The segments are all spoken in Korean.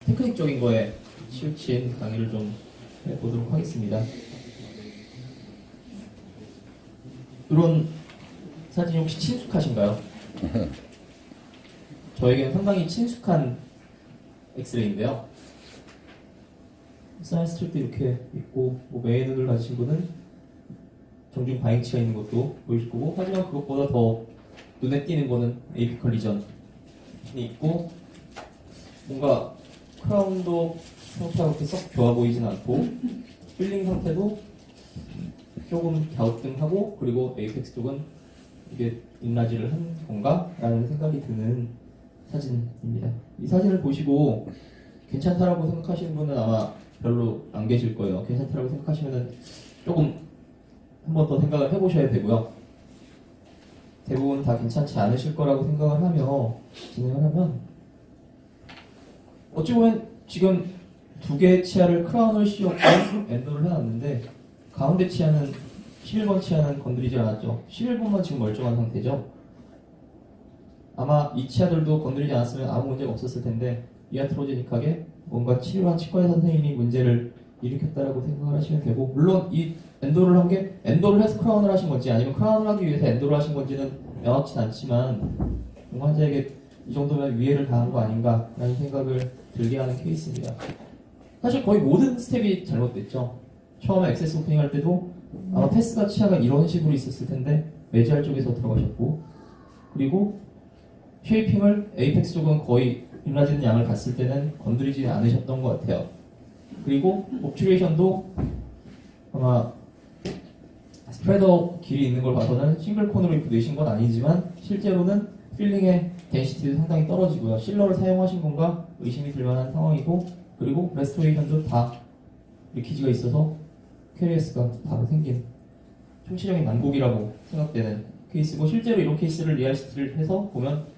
테크닉적인 거에 치우친 강의를 좀 해보도록 하겠습니다. 이런 사진이 혹시 친숙하신가요? 저에게는 상당히 친숙한 엑스레이인데요. 사이언스 스트립도 이렇게 있고, 메인 눈을 가지신 분은 정중 바잉치가 있는 것도 보이실 거고, 하지만 그것보다 더 눈에 띄는 거는 에이피컬 리전이 있고, 뭔가 크라운도 상태가 그렇게 썩 좋아 보이진 않고, 필링 상태도 조금 갸우뚱하고, 그리고 에이펙스 쪽은 이게 인라지를 한 건가? 라는 생각이 드는 사진입니다. 이 사진을 보시고 괜찮다라고 생각하시는 분은 아마 별로 안 계실 거예요. 괜찮다라고 생각하시면 조금 한 번 더 생각을 해보셔야 되고요. 대부분 다 괜찮지 않으실 거라고 생각을 하며 진행을 하면, 어찌 보면 지금 두 개의 치아를 크라운을 씌웠고 엔도를 해놨는데, 가운데 치아는 11번 치아는 건드리지 않았죠. 11번만 지금 멀쩡한 상태죠. 아마 이 치아들도 건드리지 않았으면 아무 문제가 없었을 텐데, 이아트로제닉하게 뭔가 치료한 치과 선생님이 문제를 일으켰다라고 생각을 하시면 되고, 물론 이 엔도를 한 게 엔도를 해서 크라운을 하신 건지 아니면 크라운을 하기 위해서 엔도를 하신 건지는 명확치 않지만, 환자에게 이 정도면 위해를 가한 거 아닌가라는 생각을 들게 하는 케이스입니다. 사실 거의 모든 스텝이 잘못됐죠. 처음에 액세스 오프닝 할 때도 아마 패스가 치아가 이런 식으로 있었을 텐데 메지알 쪽에서 들어가셨고, 그리고 쉐이핑을 에이펙스 쪽은 거의 인라지는 양을 봤을 때는 건드리지 않으셨던 것 같아요. 그리고 옵츄레이션도 아마 스프레더 길이 있는 걸 봐서는 싱글 코너로 이렇게 내신 건 아니지만, 실제로는 필링의 덴시티도 상당히 떨어지고요. 실러를 사용하신 건가 의심이 들만한 상황이고, 그리고 레스토레이션도 다 리키지가 있어서 캐리어스가 바로 생긴 총체적인 난국이라고 생각되는 케이스고, 실제로 이런 케이스를 리얼시티를 해서 보면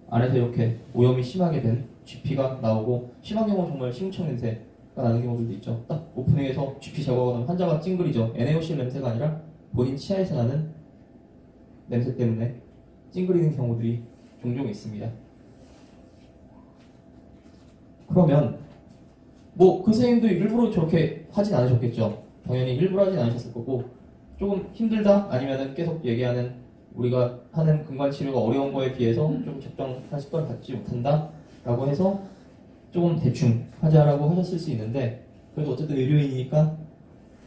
안에서 이렇게 오염이 심하게 된 GP가 나오고, 심한 경우 정말 심청 냄새가 나는 경우들도 있죠. 딱 오프닝에서 GP 제거하고 나면 환자가 찡그리죠. NaOC 냄새가 아니라 본인 치아에서 나는 냄새 때문에 찡그리는 경우들이 종종 있습니다. 그러면 그 선생님도 일부러 저렇게 하진 않으셨겠죠. 당연히 일부러 하진 않으셨을 거고, 조금 힘들다 아니면은 계속 얘기하는, 우리가 하는 근관치료가 어려운 거에 비해서 좀 적정한 습관을 갖지 못한다 라고 해서 조금 대충 하자라고 하셨을 수 있는데, 그래도 어쨌든 의료인이니까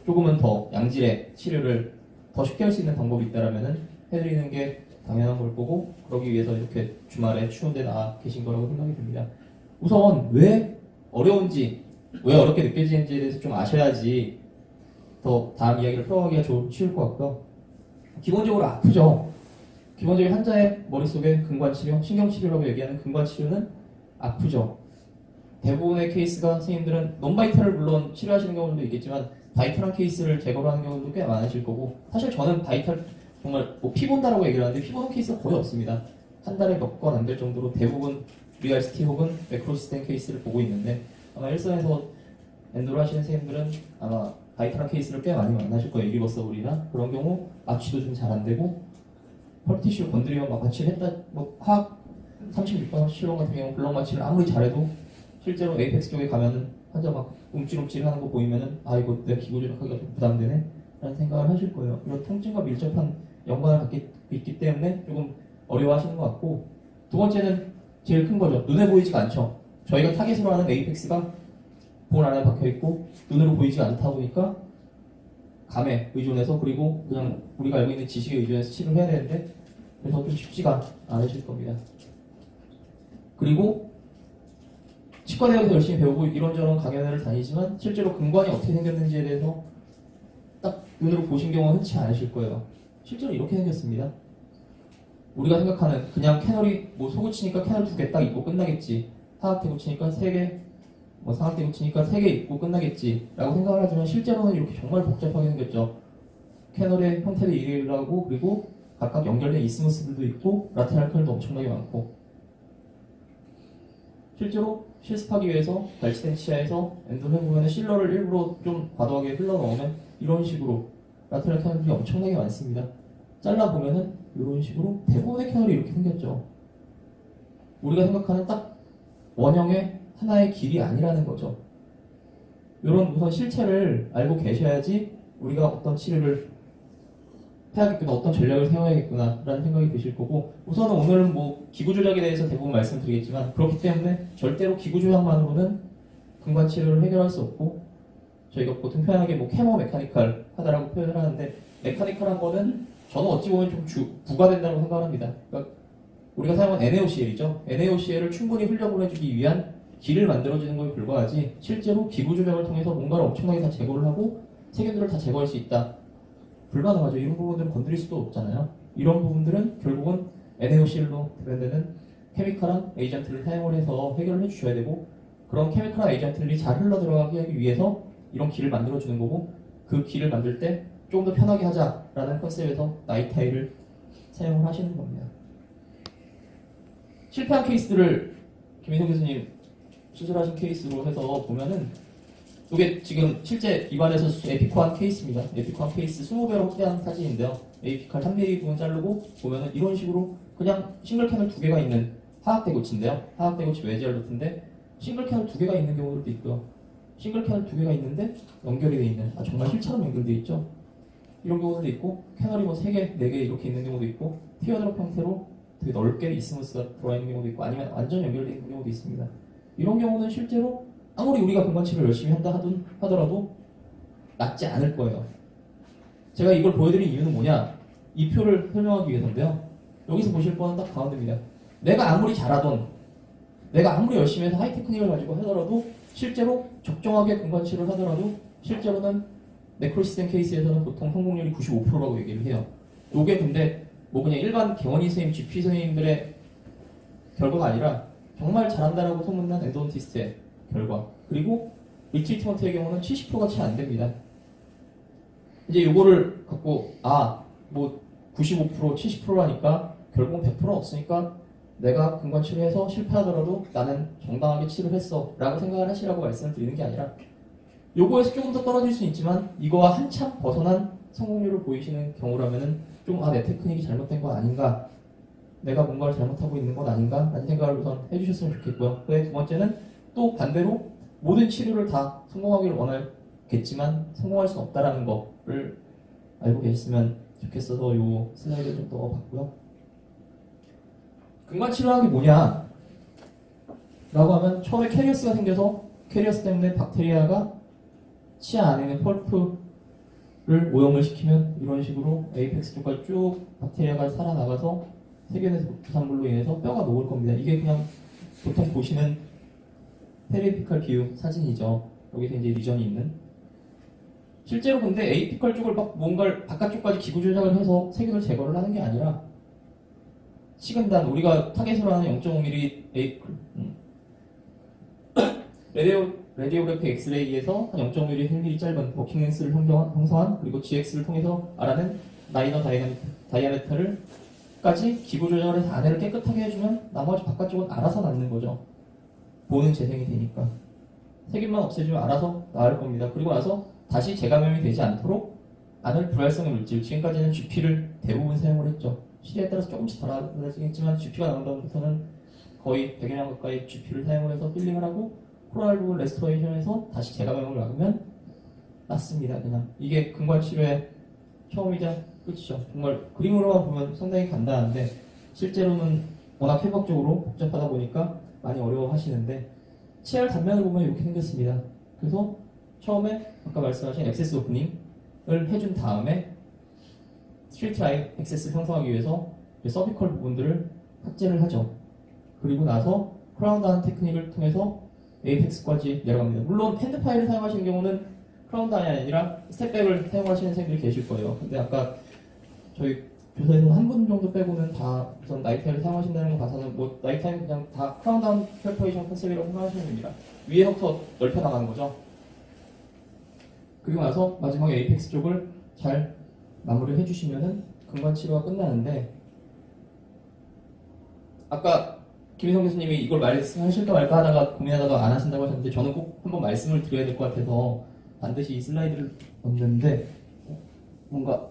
조금은 더 양질의 치료를 더 쉽게 할 수 있는 방법이 있다라면은 해드리는 게 당연한 걸 거고, 그러기 위해서 이렇게 주말에 추운 데 나와 계신 거라고 생각이 듭니다. 우선 왜 어려운지, 왜 어렵게 느껴지는지에 대해서 좀 아셔야지 더 다음 이야기를 풀어가기가 쉬울 것 같고요. 기본적으로 아프죠. 기본적인 환자의 머릿속에 근관치료, 신경치료라고 얘기하는 근관치료는 아프죠. 대부분의 케이스가 선생님들은 논바이탈을 물론 치료하시는 경우도 있겠지만, 바이탈한 케이스를 제거를 하는 경우도 꽤 많으실 거고, 사실 저는 바이탈 정말 피 본다라고 얘기를 하는데 피 보는 케이스가 거의 없습니다. 한 달에 몇 건 안 될 정도로 대부분 리얼시티 혹은 매크로시스템 케이스를 보고 있는데, 아마 일선에서 엔도를 하시는 선생님들은 아마 바이탈한 케이스를 꽤 많이 만나실 거예요. 유리버서블이나 그런 경우 마취도 좀 잘 안 되고, 펄티슈 건드리면 막 마취를 했다, 화학 36번 실험 같은 경우 블럭 마취를 아무리 잘해도 실제로 에이펙스 쪽에 가면은 환자 막 움찔움찔 하는 거 보이면은, 이거 내가 기고조력하기가 좀 부담되네 라는 생각을 하실 거예요. 이런 통증과 밀접한 연관을 갖고 있기 때문에 조금 어려워하시는 것 같고, 두 번째는 제일 큰 거죠. 눈에 보이지가 않죠. 저희가 타겟으로 하는 에이펙스가 본 안에 박혀있고 눈으로 보이지 않다 보니까 감에 의존해서, 그리고 그냥 우리가 알고 있는 지식에 의존해서 치료를 해야 되는데, 그래서 좀 쉽지가 않으실 겁니다. 그리고 치과대학에서 열심히 배우고 이런저런 강연회를 다니지만 실제로 근관이 어떻게 생겼는지에 대해서 딱 눈으로 보신 경우는 흔치 않으실 거예요. 실제로 이렇게 생겼습니다. 우리가 생각하는 그냥 캐널이 소고치니까 캐널 2개 딱 있고 끝나겠지, 하악대 고치니까 3개, 상악대 고치니까 3개 있고 끝나겠지 라고 생각을 하지만, 실제로는 이렇게 정말 복잡하게 생겼죠. 캐널의 형태도 일일하고, 그리고 각각 연결된 이스무스들도 있고 라테랄 커널도 엄청나게 많고, 실제로 실습하기 위해서 발치된 치아에서 엔도를 해보면 실러를 일부러 좀 과도하게 흘러넣으면 이런 식으로 라테랄 캐널들이 엄청나게 많습니다. 잘라보면은 이런 식으로 대부분의 캐널이 이렇게 생겼죠. 우리가 생각하는 딱 원형의 하나의 길이 아니라는 거죠. 이런 우선 실체를 알고 계셔야지 우리가 어떤 치료를 해야겠구나, 어떤 전략을 세워야겠구나 라는 생각이 드실 거고, 우선은 오늘은 뭐 기구 조작에 대해서 대부분 말씀드리겠지만, 그렇기 때문에 절대로 기구 조작만으로는 근관 치료를 해결할 수 없고, 저희가 보통 표현하게 뭐 캐모 메카니컬 하다라고 표현을 하는데, 메카니컬한 거는 저는 어찌 보면 좀 부가된다고 생각합니다. 그러니까 우리가 사용한 NaOCl이죠. NaOCl을 충분히 흘려보내주기 위한 길을 만들어주는 것에 불과하지, 실제로 기구 조작을 통해서 뭔가를 엄청나게 다 제거를 하고 세균들을 다 제거할 수 있다, 불가능하죠. 이런 부분들은 건드릴 수도 없잖아요. 이런 부분들은 결국은 NaOCl로 대변되는 케미컬한 에이전트를 사용을 해서 해결을 해주셔야 되고, 그런 케미컬한 에이전트들이 잘 흘러 들어가게 하기 위해서 이런 길을 만들어주는 거고, 그 길을 만들 때 좀 더 편하게 하자라는 컨셉에서 나이타일을 사용을 하시는 겁니다. 실패한 케이스들을 김인성 교수님 수술하신 케이스로 해서 보면은, 이게 지금 실제 입안에서 에피코한 케이스입니다. 에피코한 케이스 20배로 확대한 사진인데요. 에피칼 3mm 부분 자르고 보면은 이런 식으로 그냥 싱글 캐널 2개가 있는 하악대고치인데요. 하악대고치 외지알로트인데 싱글 캐널 2개가 있는 경우도 있고요. 싱글 캐널 2개가 있는데 연결이 되어 있는, 정말 실처럼 연결되어 있죠. 이런 경우도 있고, 캐널이 뭐 3개, 4개 이렇게 있는 경우도 있고, 티어드롭 형태로 되게 넓게 이스무스가 들어와 있는 경우도 있고, 아니면 완전 연결되어 있는 경우도 있습니다. 이런 경우는 실제로 아무리 우리가 근관치료를 열심히 한다 하더라도 낫지 않을 거예요. 제가 이걸 보여드린 이유는 뭐냐? 이 표를 설명하기 위해서인데요. 여기서 보실 거는 딱 가운데입니다. 내가 아무리 잘하던, 내가 아무리 열심히 해서 하이테크닉을 가지고 하더라도, 실제로 적정하게 근관치료를 하더라도 실제로는 네크로시스템 케이스에서는 보통 성공률이 95%라고 얘기를 해요. 요게 근데 뭐 그냥 일반 개원의 선생님, GP 선생님들의 결과가 아니라 정말 잘한다라고 소문난 엔도돈티스트의 결과, 그리고 리트리트먼트의 경우는 70%가 채 안 됩니다. 이제 요거를 갖고 뭐 95%, 70%라니까 결국은 100% 없으니까 내가 근관 치료해서 실패하더라도 나는 정당하게 치료했어 라고 생각을 하시라고 말씀을 드리는 게 아니라, 요거에서 조금 더 떨어질 수는 있지만 이거와 한참 벗어난 성공률을 보이시는 경우라면은 좀 내 테크닉이 잘못된 건 아닌가, 내가 뭔가를 잘못하고 있는 건 아닌가 라는 생각을 우선 해주셨으면 좋겠고요. 그 두 번째는 또 반대로 모든 치료를 다 성공하기를 원하겠지만 성공할 수 없다라는 거를 알고 계셨으면 좋겠어서 요 슬라이드를 좀 넣어봤고요. 근관 치료라는 게 뭐냐 라고 하면, 처음에 캐리어스가 생겨서 캐리어스 때문에 박테리아가 치아 안에 있는 펄프를 오염을 시키면 이런 식으로 에이펙스 쪽까지 쭉 박테리아가 살아나가서 세균의 부산물로 인해서 뼈가 녹을 겁니다. 이게 그냥 보통 보시는 페리피컬 비유 사진이죠. 여기서 이제 리전이 있는. 실제로 근데 에이피컬 쪽을 막 뭔가를 바깥쪽까지 기구 조작을 해서 세균을 제거를 하는 게 아니라, 시간당 우리가 타겟으로 하는 0.5mm 레디오그래픽 엑스레이에서 한 0.5mm, 1mm 짧은 워킹 렌스를 형성한, 그리고 GX를 통해서 알아낸 라이너 다이아메터를 까지 기구 조작을 해서 안에를 깨끗하게 해주면 나머지 바깥쪽은 알아서 낫는 거죠. 보는 재생이 되니까. 세균만 없애주면 알아서 나을 겁니다. 그리고 나서 다시 재감염이 되지 않도록 안을 불활성의 물질, 지금까지는 GP를 대부분 사용을 했죠. 시대에 따라서 조금씩 달라지겠지만 GP가 나온 다음부터는 거의 100여 년 가까이 GP를 사용을 해서 필링을 하고 코랄 부분 레스토레이션에서 다시 재감염을 막으면 낫습니다. 그냥 이게 근관 치료의 처음이자 끝이죠. 정말 그림으로만 보면 상당히 간단한데 실제로는 워낙 해박적으로 복잡하다 보니까 많이 어려워하시는데, 치아를 단면을 보면 이렇게 생겼습니다. 그래서 처음에 아까 말씀하신 액세스 오프닝을 해준 다음에 스트레이트 라인 액세스를 형성하기 위해서 서비컬 부분들을 삭제를 하죠. 그리고 나서 크라운 다운 테크닉을 통해서 에이펙스까지 내려갑니다. 물론 핸드 파일을 사용하시는 경우는 크라운 다운이 아니라 스텝백을 사용하시는 선생님들이 계실 거예요. 근데 아까 저희 교사에서 한 분 정도 빼고는 다 우선 나이타임을 사용하신다는 거 봐서는 뭐 나이타임 그냥 다 크라운 다운 프레퍼레이션 컨셉이라고 생각하시면 됩니다. 위에서부터 넓혀 나가는 거죠. 그리고 나서 마지막에 에이펙스 쪽을 잘 마무리를 해주시면은 근관 치료가 끝나는데, 아까 김인성 교수님이 이걸 말씀하실까 말까 하다가 고민하다가 안 하신다고 하셨는데, 저는 꼭 한번 말씀을 드려야 될 것 같아서 반드시 이 슬라이드를 넣었는데, 뭔가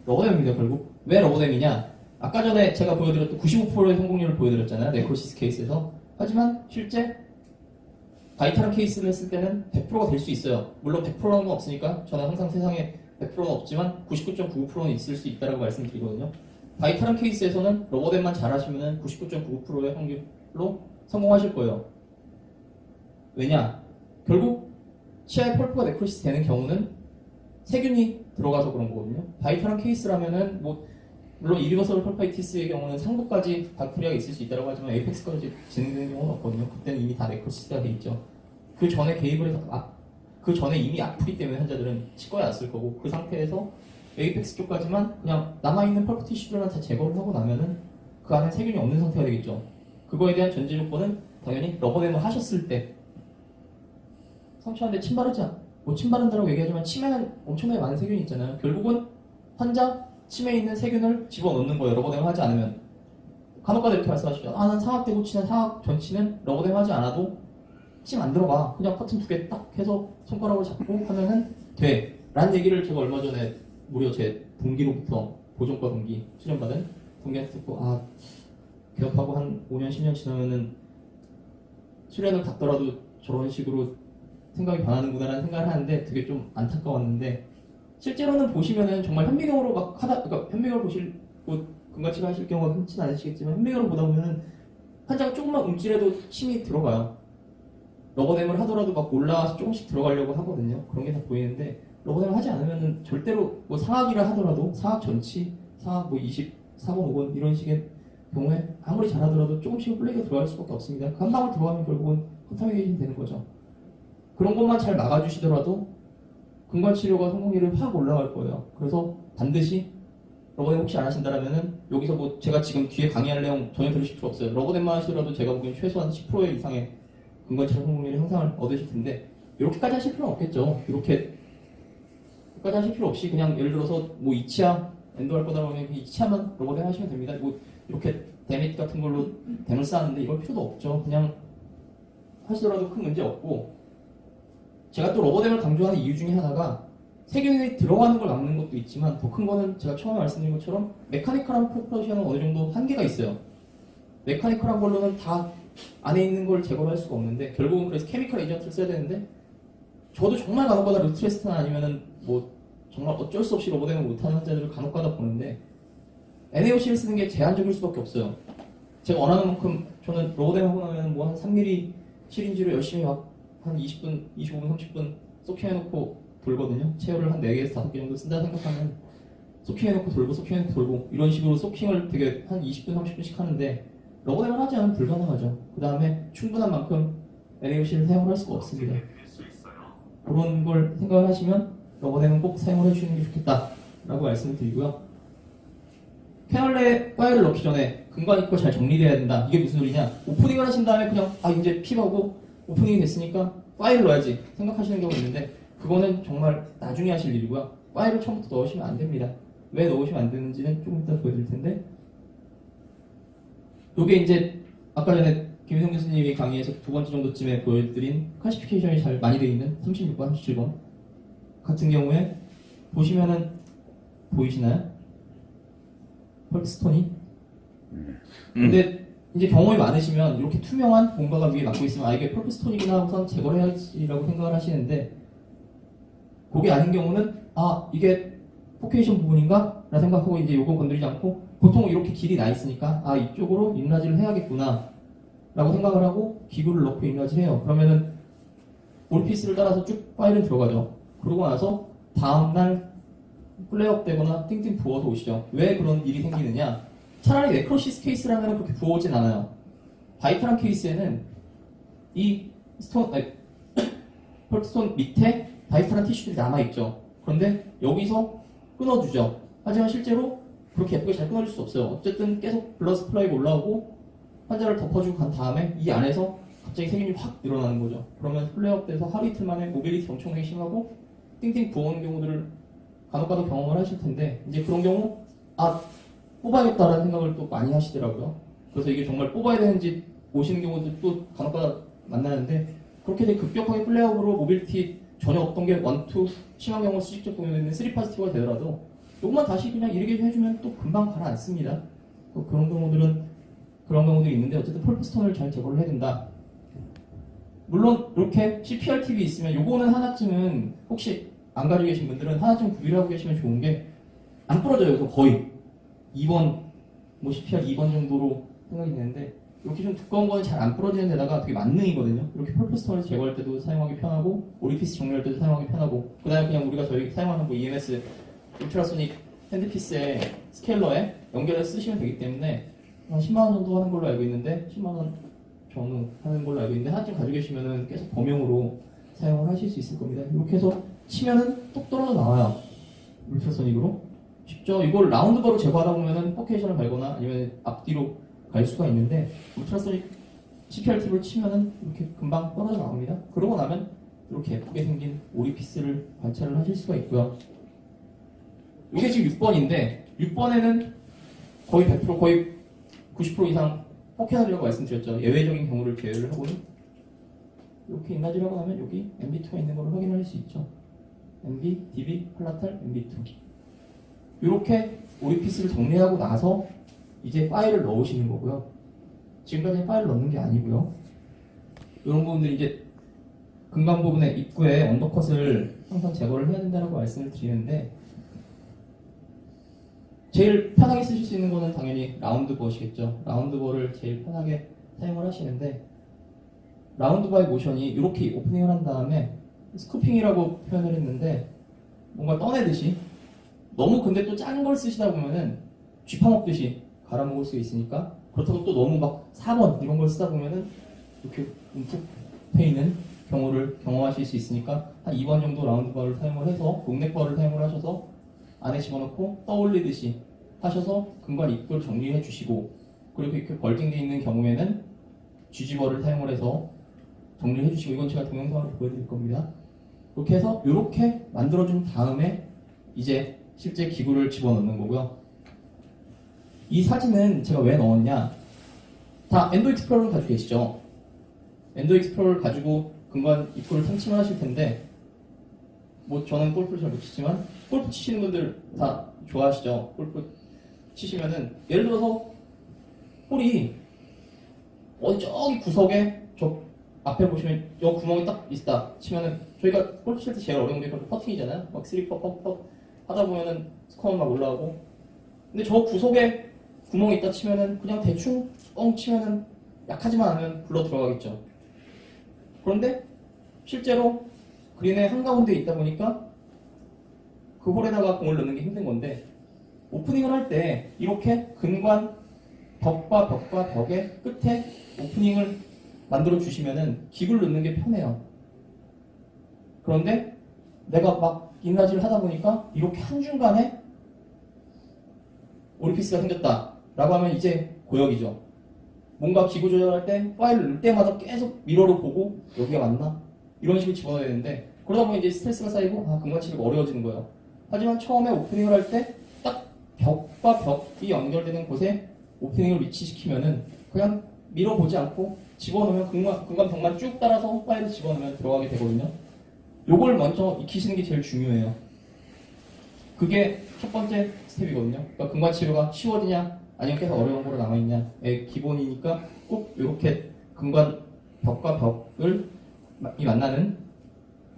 러버댐입니다. 결국 왜 러버댐이냐, 아까 전에 제가 보여드렸던 95%의 성공률을 보여드렸잖아요. 네크로시스 케이스에서. 하지만 실제 바이탈한 케이스를 했을 때는 100%가 될 수 있어요. 물론 100%라는 건 없으니까 저는 항상 세상에 100%는 없지만 99.99%는 있을 수 있다고 말씀드리거든요. 바이탈한 케이스에서는 러버댐만 잘 하시면 99.99%의 확률로 성공하실 거예요. 왜냐? 결국 치아에 펄프가 네크로시스 되는 경우는 세균이 들어가서 그런 거거든요. 바이탈한 케이스라면은 물론 이리버서블 펄파이티스의 경우는 상부까지 박테리아가 있을 수 있다고 하지만 에이펙스까지 진행되는 경우는 없거든요. 그때는 이미 다 네크로시스가 돼 있죠. 그 전에 개입을 해서 그 전에 이미 아프기 때문에 환자들은 치과에 왔을 거고 그 상태에서 에이펙스 쪽까지만 그냥 남아있는 펄프 티슈들만 다 제거를 하고 나면은 그 안에 세균이 없는 상태가 되겠죠. 그거에 대한 전제 조건은 당연히 러버댐을 하셨을 때 상처하는데 침 바른다고 얘기하지만 침에는 엄청나게 많은 세균이 있잖아요. 결국은 환자 침에 있는 세균을 집어넣는 거예요. 러버댐을 하지 않으면. 간혹가다 이렇게 말씀하시죠. 난 상악대고 치는 상악 전치는 러버댐 하지 않아도 침 안 들어가. 그냥 커튼 2개 딱 해서 손가락으로 잡고 하면은 돼. 라는 얘기를 제가 얼마 전에 무려 제 동기로부터 보존과 동기 수련받은 동기한테 듣고 개업하고 한 5년 10년 지나면은 수련을 받더라도 저런 식으로 생각이 변하는구나라는 생각을 하는데 되게 좀 안타까웠는데 실제로는 보시면은 정말 현미경으로 그러니까 현미경을 보시고 근거치료 하실 경우가 흔치는 않으시겠지만 현미경으로 보다 보면은 환자가 조금만 움찔해도 침이 들어가요. 러버댐을 하더라도 막 올라와서 조금씩 들어가려고 하거든요. 그런 게 다 보이는데 러버댐을 하지 않으면은 절대로 상악이라 하더라도 상악 전치, 상악 24번 5번 이런 식의 경우에 아무리 잘하더라도 조금씩 플레이가 들어갈 수밖에 없습니다. 한 방울 들어가면 결국은 컨타미네이션 되는 거죠. 그런 것만 잘 막아주시더라도 근관치료가 성공률이 확 올라갈 거예요. 그래서 반드시 러버댐 혹시 안 하신다라면은 여기서 제가 지금 뒤에 강의할 내용 전혀 들으실 필요 없어요. 러버댐만 하시더라도 제가 보기엔 최소한 10% 이상의 근관치료 성공률의 향상을 얻으실 텐데 이렇게까지 하실 필요는 없겠죠. 이렇게까지 하실 필요 없이 그냥 예를 들어서 이치아 엔도할 거다 그러면 이치아만 러버댐 하시면 됩니다. 이렇게 데밋 같은 걸로 댐을 쌓는데 이럴 필요도 없죠. 그냥 하시더라도 큰 문제 없고 제가 또 러버댐을 강조하는 이유 중에 하나가 세균이 들어가는 걸 막는 것도 있지만 더 큰 거는 제가 처음에 말씀드린 것처럼 메카니컬한 퍼퍼션은 어느 정도 한계가 있어요. 메카니컬한 걸로는 다 안에 있는 걸 제거를 할 수가 없는데 결국은 그래서 케미컬 에이전트를 써야 되는데 저도 정말 간혹가다 루트레스트나 아니면은 정말 어쩔 수 없이 러버댐을 못하는 환자들을 간혹가다 보는데 NaOC를 쓰는 게 제한적일 수밖에 없어요. 제가 원하는 만큼 저는 러버댐 하고 나면 한 3mm 시린지로 열심히 한 20분, 25분, 30분 소킹해놓고 돌거든요. 체열을 한 4개에서 5개 정도 쓴다 생각하면 소킹해놓고 돌고 이런 식으로 소킹을 되게 한 20분, 30분씩 하는데 러버댐을 하지 않으면 불가능하죠. 그 다음에 충분한 만큼 NaOC를 사용을 할 수가 없습니다. 그런 걸 생각을 하시면 러버댐은 꼭 사용을 해주시는 게 좋겠다라고 말씀을 드리고요. 캐널레에 파일을 넣기 전에 근관 입구가 잘 정리돼야 된다. 이게 무슨 소리냐? 오프닝을 하신 다음에 그냥 이제 픽하고 오프닝이 됐으니까 파일을 넣어야지 생각하시는 경우가 있는데 그거는 정말 나중에 하실 일이고요. 파일을 처음부터 넣으시면 안 됩니다. 왜 넣으시면 안 되는지는 조금 이따 보여드릴 텐데 요게 이제 아까 전에 김희성 교수님이 강의에서 2번째 정도쯤에 보여드린 클래시피케이션이 잘 많이 되어 있는 36번, 37번 같은 경우에 보시면은 보이시나요? 펄프스톤이? 근데 이제 경험이 많으시면 이렇게 투명한 뭔가가 위에 막고 있으면 이게 펄프스톤이구나 하고선 제거를 해야지라고 생각을 하시는데 그게 아닌 경우는 이게 포케이션 부분인가? 라는 생각하고 이제 요거 건드리지 않고 보통 이렇게 길이 나 있으니까 이쪽으로 인라지를 해야겠구나 라고 생각을 하고 기구를 넣고 인라지를 해요. 그러면은 올피스를 따라서 쭉 파일은 들어가죠. 그러고 나서 다음날 플레이업 되거나 띵띵 부어서 오시죠. 왜 그런 일이 생기느냐? 차라리 네크로시스 케이스라면 그렇게 부어오진 않아요. 바이탈한 케이스에는 이 펄프스톤 밑에 바이탈한 티슈들이 남아있죠. 그런데 여기서 끊어주죠. 하지만 실제로 그렇게 예쁘게 잘 끊어질 수 없어요. 어쨌든 계속 블러드 스프라이가 올라오고 환자를 덮어주고 간 다음에 이 안에서 갑자기 세균이 확 늘어나는 거죠. 그러면 플레이업 돼서 하루 이틀 만에 모빌리티 엄청나게 심하고 띵띵 부어오는 경우들을 간혹가다 경험을 하실 텐데 이제 그런 경우 뽑아야겠다라는 생각을 또 많이 하시더라고요. 그래서 이게 정말 뽑아야 되는지 오시는 경우도 또 간혹가다 만나는데 그렇게 되게 급격하게 플레이업으로 모빌리티 전혀 없던 게 1, 2 심한 경우 수직적 공연에 3 파지티브가 되더라도 조금만 다시 그냥 이리게이션 해주면 또 금방 가라앉습니다. 그런 경우들은 그런 경우들이 있는데 어쨌든 폴프스톤을 잘 제거를 해야 된다. 물론 이렇게 CPR 팁이 있으면 요거는 하나쯤은 혹시 안 가지고 계신 분들은 하나쯤 구비를 하고 계시면 좋은 게 안 부러져요. 그래서 거의 2번 뭐 CPR 2번 정도로 생각이 되는데 이렇게 좀 두꺼운 거는 잘 안 부러지는 데다가 되게 만능이거든요. 이렇게 폴프스톤을 제거할 때도 사용하기 편하고 오리피스 정리할 때도 사용하기 편하고 그 다음에 그냥 우리가 저희 사용하는 뭐 EMS 울트라소닉 핸드피스의 스케일러에 연결해서 쓰시면 되기 때문에 한 10만원 정도 하는 걸로 알고 있는데 10만원 전후 하는 걸로 알고 있는데 하나쯤 가지고 계시면은 계속 범용으로 사용을 하실 수 있을 겁니다. 이렇게 해서 치면은 똑 떨어져 나와요. 울트라소닉으로. 쉽죠? 이걸 라운드버로 제거하다 보면은 퍼케이션을 갈거나 아니면 앞뒤로 갈 수가 있는데 울트라소닉 CPR 팁을 치면은 이렇게 금방 떨어져 나옵니다. 그러고 나면 이렇게 예쁘게 생긴 오리피스를 관찰을 하실 수가 있고요. 이게 지금 6번인데 6번에는 거의 100% 거의 90% 이상 포켓하려고 말씀드렸죠. 예외적인 경우를 제외를 하고는 이렇게 인라지를 하고 나면 여기 MB2가 있는 걸 확인할 수 있죠. MB, DB, 팔라탈, MB2 이렇게 오리피스를 정리하고 나서 이제 파일을 넣으시는 거고요. 지금까지 파일을 넣는 게 아니고요. 이런 부분들이 이제 근간 부분의 입구에 언더컷을 항상 제거를 해야 된다고 말씀을 드리는데 제일 편하게 쓰실 수 있는 거는 당연히 라운드버시겠죠. 라운드버를 제일 편하게 사용을 하시는데 라운드버의 모션이 이렇게 오프닝을 한 다음에 스쿠핑이라고 표현을 했는데 뭔가 떠내듯이 너무 근데 또 작은 걸 쓰시다 보면은 쥐파먹듯이 갈아먹을 수 있으니까 그렇다고 또 너무 막 4번 이런 걸 쓰다 보면은 이렇게 움푹 패이는 경우를 경험하실 수 있으니까 한 2번 정도 라운드버를 사용을 해서 롱넥버를 사용을 하셔서 안에 집어넣고 떠올리듯이 하셔서 근간 입구를 정리해 주시고 그리고 이렇게 벌팅되어 있는 경우에는 쥐집어를 사용을 해서 정리해 주시고 이건 제가 동영상으로 보여드릴 겁니다. 이렇게 해서 이렇게 만들어준 다음에 이제 실제 기구를 집어넣는 거고요. 이 사진은 제가 왜 넣었냐? 다 엔도 익스플로러를 가지고 계시죠? 엔도 익스플로러를 가지고 근간 입구를 탐침을 하실 텐데 뭐 저는 골프를 잘 못 치지만 골프 치시는 분들 다 좋아하시죠? 골프 치시면은 예를 들어서 볼이 어디 저기 구석에 저 앞에 보시면 여 구멍이 딱 있다 치면은 저희가 골프 칠 때 제일 어려운 게 퍼팅이잖아요. 막 스리퍼 퍽퍽 하다 보면은 스코어 막 올라오고 근데 저 구석에 구멍이 있다 치면은 그냥 대충 뻥 치면은 약하지만 않으면 굴러 들어가겠죠. 그런데 실제로 그린의 한가운데에 있다 보니까 그 홀에다가 공을 넣는 게 힘든 건데 오프닝을 할 때 이렇게 근관 벽과 벽의 끝에 오프닝을 만들어 주시면은 기구를 넣는 게 편해요. 그런데 내가 막 인라지를 하다 보니까 이렇게 한중간에 오리피스가 생겼다 라고 하면 이제 고역이죠. 뭔가 기구 조절할 때 파일을 넣을 때마다 계속 미러로 보고 여기가 맞나? 이런 식으로 집어넣어야 되는데 그러다 보면 이제 스트레스가 쌓이고 근간 치기가 어려워지는 거예요. 하지만 처음에 오프닝을 할 때 딱 벽과 벽이 연결되는 곳에 오프닝을 위치시키면은 그냥 밀어보지 않고 집어넣으면 근간 벽만 쭉 따라서 파일을 집어넣으면 들어가게 되거든요. 요걸 먼저 익히시는 게 제일 중요해요. 그게 첫 번째 스텝이거든요. 그러니까 근간 치료가 쉬워지냐 아니면 계속 어려운 거로 남아있냐의 기본이니까 꼭 이렇게 근간 벽과 벽을 만나는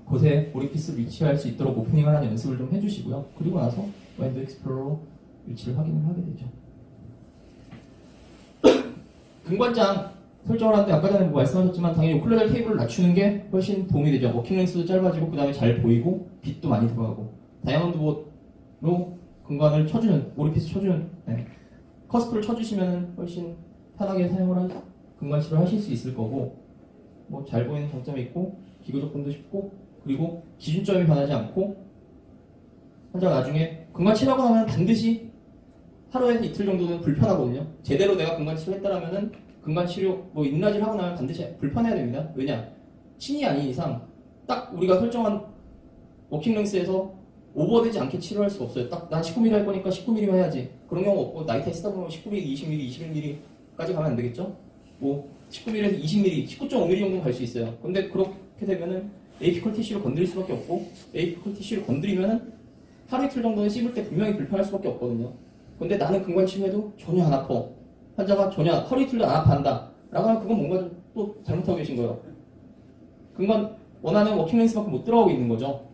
곳에 오리피스를 위치할 수 있도록 오프닝을 하는 연습을 좀 해주시고요. 그리고 나서 와인드 익스플로러로 위치를 확인을 하게 되죠. 근관장 설정을 하는데 아까 전에 뭐 말씀하셨지만 당연히 오클레달 테이블을 낮추는 게 훨씬 도움이 되죠. 워킹 렌스도 짧아지고 그 다음에 잘 보이고 빛도 많이 들어가고 다이아몬드 봇로 근관을 쳐주는 오리피스 쳐주는 커스프를 쳐주시면 훨씬 편하게 사용을 근관 치료를 하실 수 있을 거고 뭐 잘 보이는 장점이 있고 기구 접근도 쉽고 그리고 기준점이 변하지 않고 환자가 나중에 근관 치료하고 나면 반드시 하루에서 이틀 정도는 불편하거든요. 제대로 내가 근관 치료했다라면은 근관 치료 뭐 인라지를 하고 나면 반드시 불편해야 됩니다. 왜냐? 신이 아닌 이상 딱 우리가 설정한 워킹 렌스에서 오버되지 않게 치료할 수가 없어요. 딱 난 19mm 할 거니까 19mm만 해야지. 그런 경우 없고 나이트에 쓰다 보면 19mm, 20mm, 21mm까지 가면 안 되겠죠? 뭐 19mm에서 20mm, 19.5mm 정도 갈 수 있어요. 근데 그렇게 되면은 에이피컬 티슈를 건드릴 수밖에 없고 에이피컬 티슈를 건드리면은 하루 이틀 정도는 씹을 때 분명히 불편할 수밖에 없거든요. 근데 나는 근관 치료해도 전혀 안 아파. 환자가 전혀 허리 틀도 안 아파한다 라고 하면 그건 뭔가 좀 또 잘못하고 계신 거예요. 그건 원하는 워킹렌스만큼 못 들어가고 있는 거죠.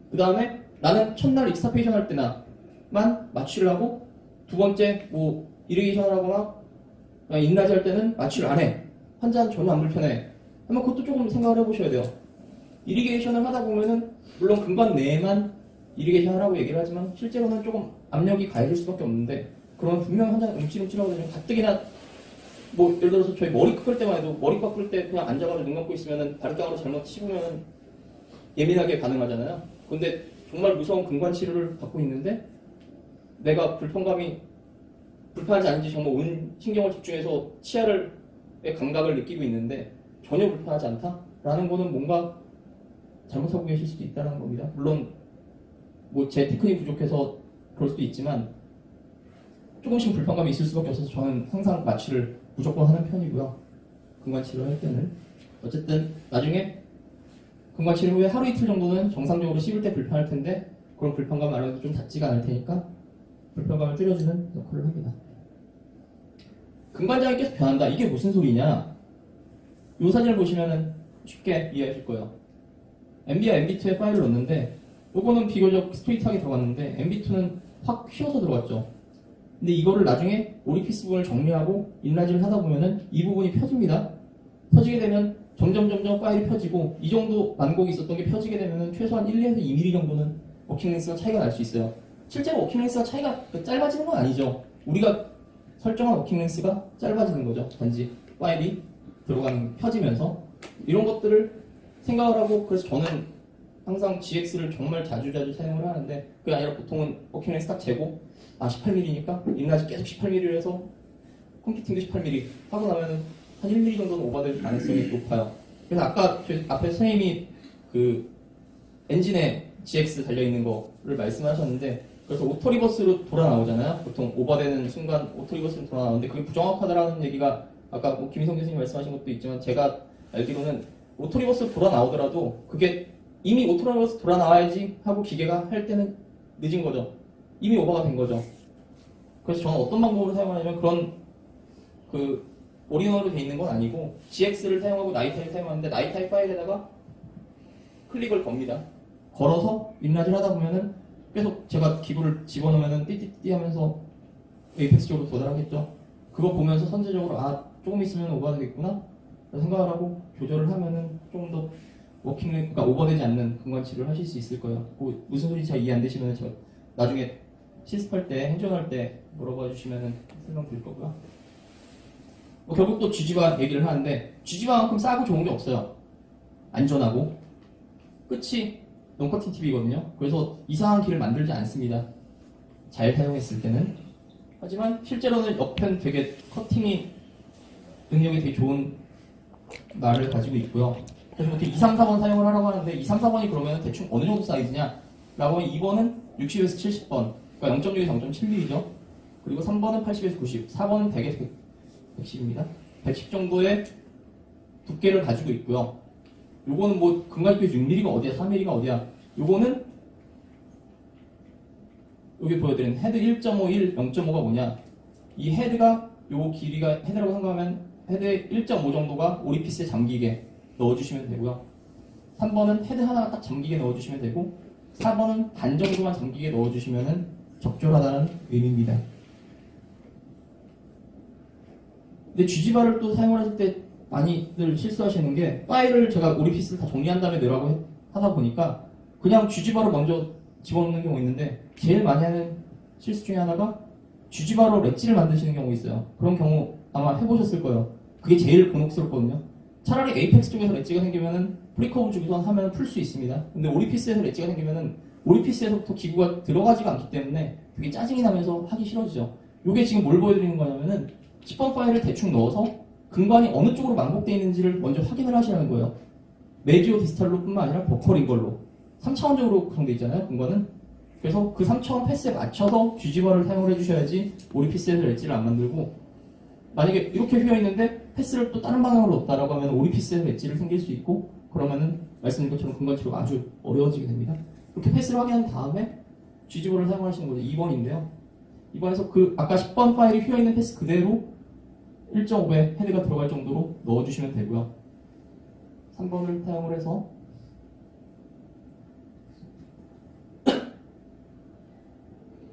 그 다음에 나는 첫날 익스타페이션 할 때나만 마취를 하고 두 번째 뭐 이리게이션을 하거나 인라지 할 때는 마취를 안 해. 환자는 전혀 안 불편해. 한번 그것도 조금 생각을 해보셔야 돼요. 이리게이션을 하다 보면은 물론 근관 내에만 이리게이션을 하고 얘기를 하지만 실제로는 조금 압력이 가해질 수밖에 없는데 그러면 분명 환자는 움찔움찔하거든요. 가뜩이나 뭐 예를 들어서 저희 머리 깎을 때만 해도 머리 깎을 때 그냥 앉아가지고 눈 감고 있으면은 바리깡으로 잘못 씹으면 예민하게 반응하잖아요. 근데 정말 무서운 근관 치료를 받고 있는데 내가 불편하지 않은지 정말 온 신경을 집중해서 치아의 감각을 느끼고 있는데 전혀 불편하지 않다라는 거는 뭔가 잘못하고 계실 수도 있다는 겁니다. 물론 뭐 제 테크닉이 부족해서 그럴 수도 있지만 조금씩 불편감이 있을 수밖에 없어서 저는 항상 마취를 무조건 하는 편이고요. 근관 치료를 할 때는 어쨌든 나중에 근관 치료 후에 하루 이틀 정도는 정상적으로 씹을 때 불편할 텐데 그런 불편감 알아도 좀 닿지가 않을 테니까 불편감을 줄여주는 역할을 합니다. 근관장이 계속 변한다. 이게 무슨 소리냐? 이 사진을 보시면 쉽게 이해하실 거예요. MB와 MB2에 파일을 넣었는데 요거는 비교적 스트레이트하게 들어갔는데 MB2는 확 휘어서 들어갔죠. 근데 이거를 나중에 오리피스 부분을 정리하고 인라지를 하다 보면은 이 부분이 펴집니다. 펴지게 되면 점점 파일이 펴지고 이 정도 만곡이 있었던 게 펴지게 되면은 최소한 1에서 2mm 정도는 워킹 렌스가 차이가 날 수 있어요. 실제로 워킹 렌스가 차이가 짧아지는 건 아니죠. 우리가 설정한 워킹 렌스가 짧아지는 거죠. 단지 파일이 들어가는 펴지면서 이런 것들을 생각을 하고 그래서 저는 항상 GX를 정말 자주 사용을 하는데 그게 아니라 보통은 워킹 렌스 딱 재고 18mm니까 인라지 계속 18mm를 해서 컴퓨팅도 18mm 하고 나면은 한 1mm 정도는 오버될 가능성이 높아요. 그래서 아까 저희 앞에 선생님이 그 엔진에 GX 달려있는 거를 말씀하셨는데 그래서 오토리버스로 돌아 나오잖아요. 보통 오버되는 순간 오토리버스로 돌아 나오는데 그게 부정확하다라는 얘기가 아까 뭐 김희성 교수님 말씀하신 것도 있지만 제가 알기로는 오토리버스로 돌아 나오더라도 그게 이미 오토리버스 돌아 나와야지 하고 기계가 할 때는 늦은 거죠. 이미 오버가 된 거죠. 그래서 저는 어떤 방법을 사용하냐면 그런 그 올인원으로 돼 있는 건 아니고 GX를 사용하고 나이타를 사용하는데 나이타이 파일에다가 클릭을 겁니다. 걸어서 인라지를 하다 보면은 계속 제가 기구를 집어넣으면은 띠띠띠 하면서 에이펙스 쪽으로 도달하겠죠. 그거 보면서 선제적으로 조금 있으면 오버가 되겠구나 생각을 하고 조절을 하면은 조금 더 그러니까 오버되지 않는 근관치료를 하실 수 있을 거예요. 뭐 무슨 소리인지 잘 이해 안 되시면 제가 나중에 실습할 때, 행정할 때 물어봐 주시면 설명드릴 거고요. 뭐 결국 또 쥐지바 얘기를 하는데 쥐지바만큼 싸고 좋은 게 없어요. 안전하고 끝이 논커팅 팁이거든요. 그래서 이상한 길을 만들지 않습니다. 잘 사용했을 때는. 하지만 실제로는 옆엔 되게 커팅이 능력이 되게 좋은 말을 가지고 있고요. 그래서 이렇게 2, 3, 4번 사용을 하라고 하는데 2, 3, 4번이 그러면 대충 어느 정도 사이즈냐? 라고 하면 2번은 60에서 70번, 그러니까 0.6에서 0.7mm죠. 그리고 3번은 80에서 90, 4번은 100에서 110입니다. 110 정도의 두께를 가지고 있고요. 요거는 뭐 근간이표에서 6mm가 어디야, 4mm가 어디야. 요거는 여기 보여드린 헤드 1.5, 1, 0.5가 뭐냐. 이 헤드가 요 길이가 헤드라고 생각하면 헤드 1.5 정도가 오리피스에 잠기게 넣어주시면 되고요. 3번은 헤드 하나 딱 잠기게 넣어주시면 되고 4번은 반 정도만 잠기게 넣어주시면 적절하다는 의미입니다. 근데 쥐지바를 또 사용을 하실 때 많이들 실수하시는 게 파일을 제가 오리피스를 다 정리한 다음에 넣으라고 하다 보니까 그냥 쥐지바로 먼저 집어넣는 경우 있는데 제일 많이 하는 실수 중에 하나가 쥐지바로 렛지를 만드시는 경우 있어요. 그런 경우 아마 해보셨을 거예요. 그게 제일 곤혹스럽거든요. 차라리 에이펙스 쪽에서 렛지가 생기면은 프리커브 쪽에서 하면 풀 수 있습니다. 근데 오리피스에서 렛지가 생기면은 오리피스에서부터 기구가 들어가지가 않기 때문에 되게 짜증이 나면서 하기 싫어지죠. 이게 지금 뭘 보여드리는 거냐면은 10번 파일을 대충 넣어서 근관이 어느 쪽으로 만곡되어 있는지를 먼저 확인을 하시라는 거예요. 메지오 디스탈로 뿐만 아니라 버컬인 걸로 3차원적으로 구성되어 있잖아요. 근관은. 그래서 그 3차원 패스에 맞춰서 쥐지바를 사용을 해주셔야지 오리피스에서 렛지를 안 만들고 만약에 이렇게 휘어있는데 패스를 또 다른 방향으로 넣었다라고 하면 오리피스에서 렛지를 생길 수 있고 그러면은 말씀드린 것처럼 근관 치료가 아주 어려워지게 됩니다. 이렇게 패스를 확인한 다음에 쥐지바를 사용하시는 거죠. 2번인데요. 이번에서 그 아까 10번 파일이 휘어있는 패스 그대로 1.5배 헤드가 들어갈 정도로 넣어주시면 되고요. 3번을 사용을 해서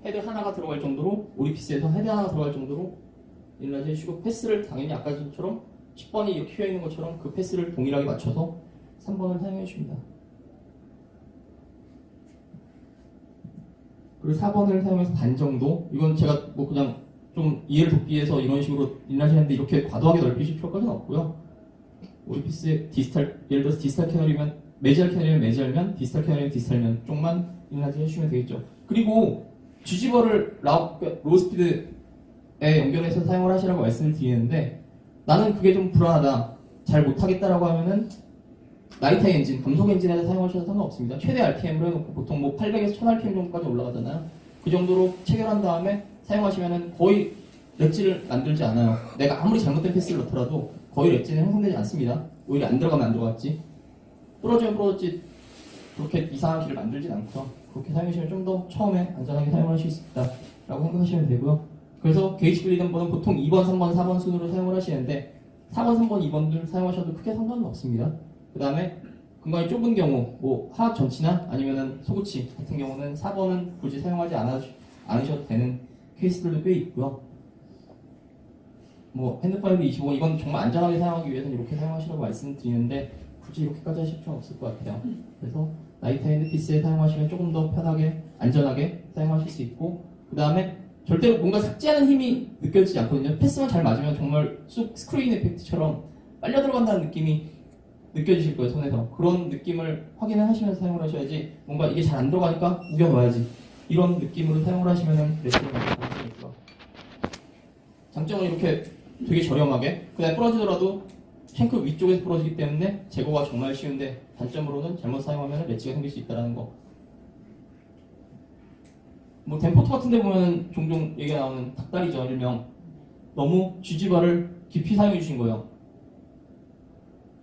헤드 하나가 들어갈 정도로 오리피스에서 헤드 하나가 들어갈 정도로 일러지 해주시고 패스를 당연히 아까 전처럼 10번이 이렇게 휘어있는 것처럼 그 패스를 동일하게 맞춰서 3번을 사용해 주십니다. 그리고 4번을 사용해서 반 정도, 이건 제가 뭐 그냥 좀 이해를 돕기 위해서 이런 식으로 인라시는데 이렇게 과도하게 넓히실 필요까지는 없고요. 오리피스의 디스탈, 예를 들어서 디스탈 캐널이면 메지얼 캐널이면 메지얼면, 디스탈 캐널이면 디스탈면 쪽만 인라지 해주시면 되겠죠. 그리고 뒤집어를 로우스피드에 연결해서 사용을 하시라고 말씀을 드리는데 나는 그게 좀 불안하다, 잘 못하겠다라고 하면은 나이트 엔진, 감속 엔진에서 사용하셔도 상관없습니다. 최대 RPM으로 해놓고 보통 뭐 800에서 1000rpm 정도까지 올라가잖아요. 그 정도로 체결한 다음에 사용하시면은 거의 렉지를 만들지 않아요. 내가 아무리 잘못된 패스를 넣더라도 거의 렉지는 형성되지 않습니다. 오히려 안 들어가면 안 들어갔지. 부러지면 부러졌지. 그렇게 이상한 길을 만들진 않고요. 그렇게 사용하시면 좀 더 처음에 안전하게 사용하실 수 있다라고 생각하시면 되고요. 그래서 게이지 블리던번은 보통 2번, 3번, 4번 순으로 사용을 하시는데 4번, 3번, 2번들 사용하셔도 크게 상관은 없습니다. 그 다음에 공간이 좁은 경우, 뭐 하악 전치나 아니면은 소구치 같은 경우는 4번은 굳이 사용하지 않으셔도 되는 케이스들도 꽤 있고요. 뭐 핸드파이브 25, 이건 정말 안전하게 사용하기 위해서는 이렇게 사용하시라고 말씀드리는데 굳이 이렇게까지 하실 필요는 없을 것 같아요. 그래서 나이트 핸드피스에 사용하시면 조금 더 편하게, 안전하게 사용하실 수 있고, 그 다음에 절대로 뭔가 삭제하는 힘이 느껴지지 않거든요. 패스만 잘 맞으면 정말 쑥 스크린 에펙트처럼 빨려 들어간다는 느낌이 느껴지실 거예요, 손에서. 그런 느낌을 확인을 하시면서 사용을 하셔야지, 뭔가 이게 잘 안 들어가니까 우겨넣어야지, 이런 느낌으로 사용을 하시면 레슨을 많이 받으시겠고요. 장점은 이렇게 되게 저렴하게, 그냥 부러지더라도 탱크 위쪽에서 부러지기 때문에 제거가 정말 쉬운데, 단점으로는 잘못 사용하면 렛지가 생길 수 있다는 거. 뭐 댐포트 같은 데 보면 종종 얘기가 나오는 닭다리죠, 일명. 너무 G지바를 깊이 사용해 주신 거예요.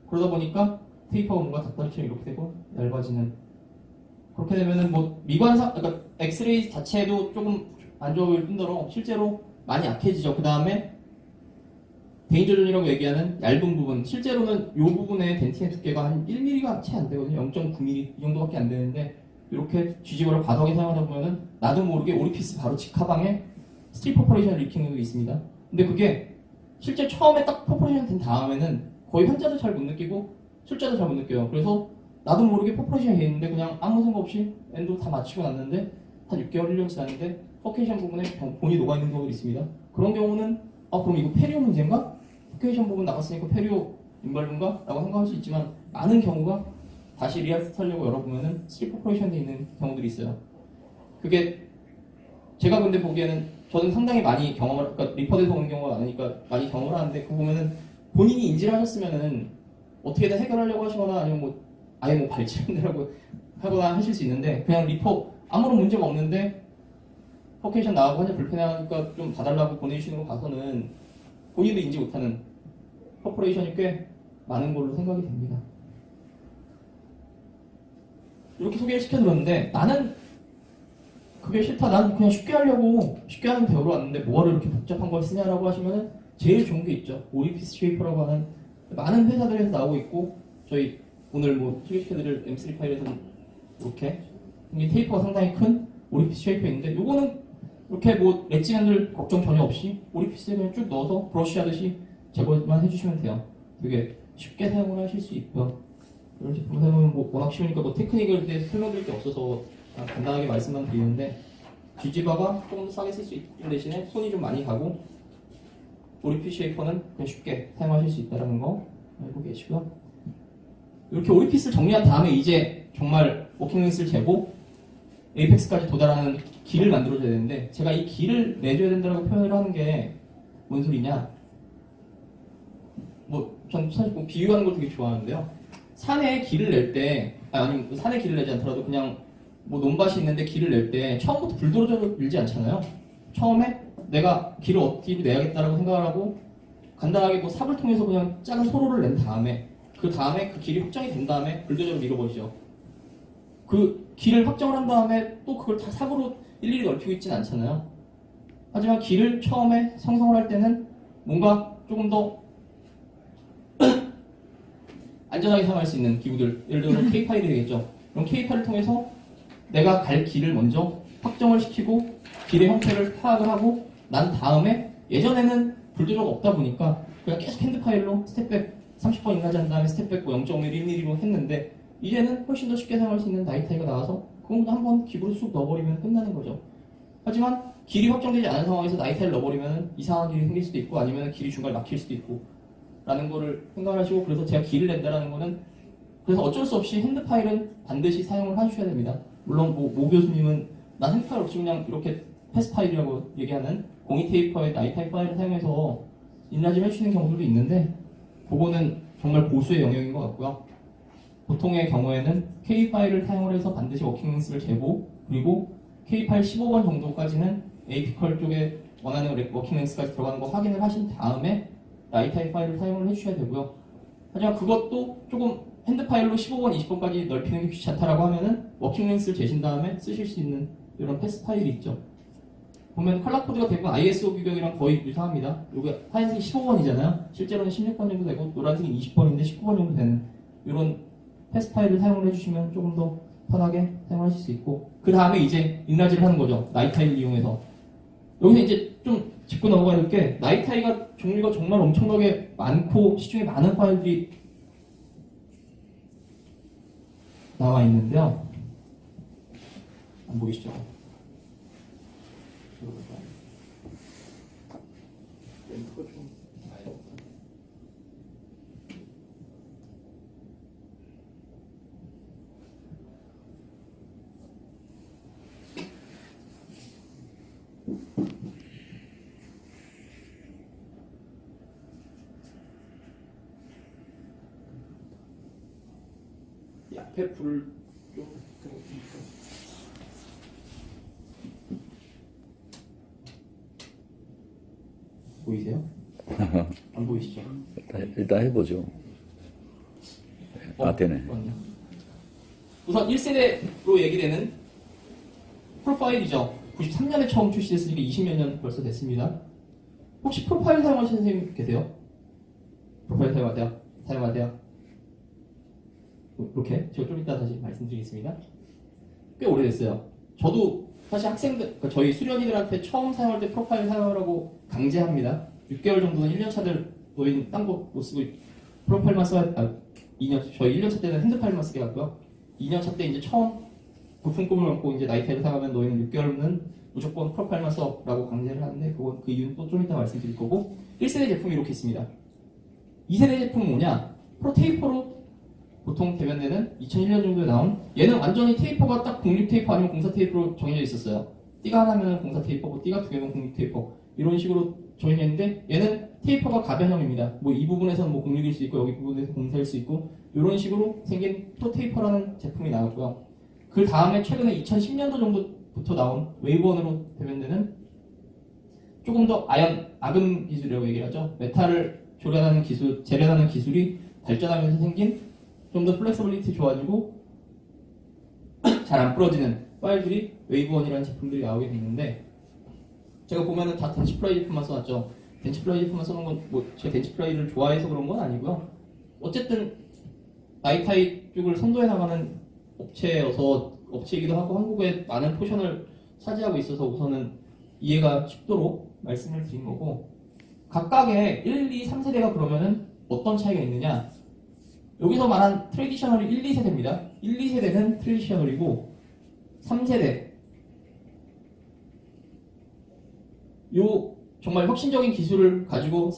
그러다 보니까 테이퍼가 뭔가 닭다리처럼 이렇게 되고 얇아지는, 그렇게 되면은 뭐 미관상, 그러니까 엑스레이 자체도 조금 안 좋아 보일 뿐더러 실제로 많이 약해지죠. 그 다음에 데인저존이라고 얘기하는 얇은 부분, 실제로는 이 부분의 덴틴의 두께가 한 1mm가 채 안 되거든요. 0.9mm 이 정도밖에 안 되는데, 이렇게 뒤집어를 과도하게 사용하다 보면은 나도 모르게 오리피스 바로 직하방에 스트립 퍼포레이션을 일으키는 경우도 있습니다. 근데 그게 실제 처음에 딱 퍼포레이션 된 다음에는 거의 환자도 잘 못 느끼고 출자도 잘 못 느껴요. 그래서 나도 모르게 퍼포레이션이 돼 있는데 그냥 아무 생각 없이 엔도 다 마치고 났는데 한 6개월 1년 지났는데 퍼케이션 부분에 본이 녹아있는 경우도 있습니다. 그런 경우는 그럼 이거 페리오 문제인가? 퍼케이션 부분 나갔으니까 페리오 인발분가? 라고 생각할 수 있지만, 많은 경우가 다시 리얼스 하려고 열어보면은 스트립 퍼포레이션 돼 있는 경우들이 있어요. 그게 제가 근데 보기에는 저는 상당히 많이 경험을, 그러니까 리퍼드에서 오는 경우가 많으니까 많이 경험을 하는데, 그거 보면은 본인이 인지를 하셨으면은 어떻게든 해결하려고 하시거나 아니면 뭐 아예 뭐 발치한다라고 하거나 하실 수 있는데, 그냥 리퍼 아무런 문제가 없는데 퍼케이션 나가고 환자 불편해하니까 좀 봐달라고 보내주시는 거 봐서는 본인도 인지 못하는 퍼포레이션이 꽤 많은 걸로 생각이 됩니다. 이렇게 소개를 시켜드렸는데, 나는 그게 싫다, 난 그냥 쉽게 하려고 쉽게 하는 배우러 왔는데 뭐하러 이렇게 복잡한 걸 쓰냐라고 하시면은 제일 좋은 게 있죠. 오리피스 쉐이퍼라고 하는 많은 회사들에서 나오고 있고, 저희 오늘 뭐 소개시켜드릴 M3 파일에서는 이렇게 이게 테이퍼가 상당히 큰 오리피스 쉐이퍼 있는데, 요거는 이렇게 뭐 렛지 핸들 걱정 전혀 없이 오리피스에 그냥 쭉 넣어서 브러쉬 하듯이 제거만 해주시면 돼요. 되게 쉽게 사용을 하실 수 있고요. 이런 제품 사용하면 뭐 워낙 쉬우니까 뭐 테크닉을 설명드릴 게 없어서 간단하게 말씀만 드리는데, G지바가 조금 더 싸게 쓸 수 있는 대신에 손이 좀 많이 가고, 오리피스 쉐이퍼는 그냥 쉽게 사용하실 수 있다는 거 알고 계시고요. 이렇게 오리피스를 정리한 다음에 이제 정말 워킹링스를 재고 에이펙스까지 도달하는 길을 만들어줘야 되는데, 제가 이 길을 내줘야 된다고 표현을 하는 게 뭔 소리냐, 뭐 전 사실 뭐 비유하는 걸 되게 좋아하는데요. 산에 길을 낼 때, 아니면 산에 길을 내지 않더라도 그냥 뭐 논밭이 있는데 길을 낼 때 처음부터 불도저로 밀지 않잖아요. 처음에 내가 길을 어떻게 내야겠다라고 생각을 하고 간단하게 뭐 삽을 통해서 그냥 작은 소로를 낸 다음에, 그 다음에 그 길이 확정이 된 다음에 불도저로 밀어버리죠. 그 길을 확정을 한 다음에 또 그걸 다 삽으로 일일이 넓히고 있지는 않잖아요. 하지만 길을 처음에 생성을 할 때는 뭔가 조금 더 안전하게 사용할 수 있는 기구들, 예를 들어 K 파일이 되겠죠. 그럼 K 파일을 통해서 내가 갈 길을 먼저 확정을 시키고 길의 형태를 파악을 하고 난 다음에 예전에는 불도저가 없다 보니까 그냥 계속 핸드 파일로 스텝백 30번 인가지 한 다음에 스텝백 0.1, 1mm로 했는데 이제는 훨씬 더 쉽게 사용할 수 있는 나이타이가 나와서 그건 한번 기구로 쑥 넣어버리면 끝나는 거죠. 하지만 길이 확정되지 않은 상황에서 나이타이를 넣어버리면 이상한 길이 생길 수도 있고 아니면 길이 중간에 막힐 수도 있고 라는 거를 생각하시고 그래서 제가 길을 낸다라는 거는 그래서 어쩔 수 없이 핸드 파일은 반드시 사용을 해주셔야 됩니다. 물론 모 교수님은 난 핸드 파일 없이 그냥 이렇게 패스 파일이라고 얘기하는 공이 테이퍼의 나이타이 파일을 사용해서 인라지를 해주시는 경우들도 있는데 그거는 정말 보수의 영역인 것 같고요. 보통의 경우에는 K 파일을 사용을 해서 반드시 워킹 랭스를 재고 그리고 K 파일 15번 정도까지는 에이피컬 쪽에 원하는 워킹 랭스까지 들어가는 거 확인을 하신 다음에 나이타이 파일을 사용을 해주셔야 되고요. 하지만 그것도 조금 핸드 파일로 15번, 20번까지 넓히는 게 귀찮다라고 하면은 워킹 랭스를 재신 다음에 쓰실 수 있는 이런 패스 파일이 있죠. 보면 컬러 코드가 대부분 ISO 규격이랑 거의 유사합니다. 이게 하얀색이 15번이잖아요. 실제로는 16번 정도 되고 노란색이 20번인데 19번 정도 되는 이런 패스 파일을 사용을 해주시면 조금 더 편하게 사용하실 수 있고 그 다음에 이제 인라지를 하는 거죠. 나이타이를 이용해서. 여기서 이제 좀 짚고 넘어가야 될 게 나이타이가 종류가 정말 엄청나게 많고 시중에 많은 파일들이 나와 있는데요. 안 보이시죠? 이 앞에 불 좀 보이세요? 안 보이시죠? 일단 해보죠. 되네. 그렇군요. 우선 1세대로 얘기되는 프로파일이죠. 93년에 처음 출시됐으니까 20몇 년 벌써 됐습니다. 혹시 프로파일 사용하시는 선생님 계세요? 프로파일 사용하세요? 이렇게 제가 좀 이따 다시 말씀드리겠습니다. 꽤 오래됐어요. 저도 사실 학생들, 그러니까 저희 수련이들한테 처음 사용할 때 프로파일 사용하라고 강제합니다. 6개월 정도는 1년차들 너희는 딴 거 못 쓰고 프로파일만 써야, 저희 1년차 때는 핸드파일만 쓰게 하고요. 2년차 때 이제 처음 부품 꿈을 갖고 이제 나이타이를 사가면 너희는 6개월은 무조건 프로파일만 써라고 강제를 하는데 그건 그 이유는 또 좀 이따 말씀드릴 거고 1세대 제품이 이렇게 있습니다. 2세대 제품은 뭐냐? 프로테이퍼로 보통 대변되는 2001년 정도에 나온 얘는 완전히 테이퍼가 딱 공립 테이퍼 아니면 공사 테이퍼로 정해져 있었어요. 띠가 하나면 공사 테이퍼고 띠가 두 개면 공립 테이퍼 이런 식으로 정해져 있는데 얘는 테이퍼가 가변형입니다. 뭐 이 부분에서는 뭐 공립일 수 있고 여기 부분에서 공사일 수 있고 이런 식으로 생긴 프로테이퍼라는 제품이 나왔고요. 그 다음에 최근에 2010년도 정도부터 나온 웨이브원으로 대변되는 조금 더 아금 기술이라고 얘기하죠. 메탈을 조련하는 기술, 재련하는 기술이 발전하면서 생긴 좀 더 플렉서빌리티 좋아지고 잘 안 부러지는 파일들이 웨이브원이라는 제품들이 나오게 됐는데 제가 보면은 다 덴치플라이 제품만 써놨죠. 덴치플라이 제품만 써놓은 건 뭐 제가 덴치플라이를 좋아해서 그런 건 아니고요. 어쨌든 나이타이 쪽을 선도해 나가는 업체여서 업체이기도 하고 한국의 많은 포션을 차지하고 있어서 우선은 이해가 쉽도록 말씀을 드린 거고 각각의 1, 2, 3세대가 그러면은 어떤 차이가 있느냐 여기서 말한 트레디셔널이 1, 2세대입니다. 1, 2세대는 트레디셔널이고 3세대 요 정말 혁신적인 기술을 가지고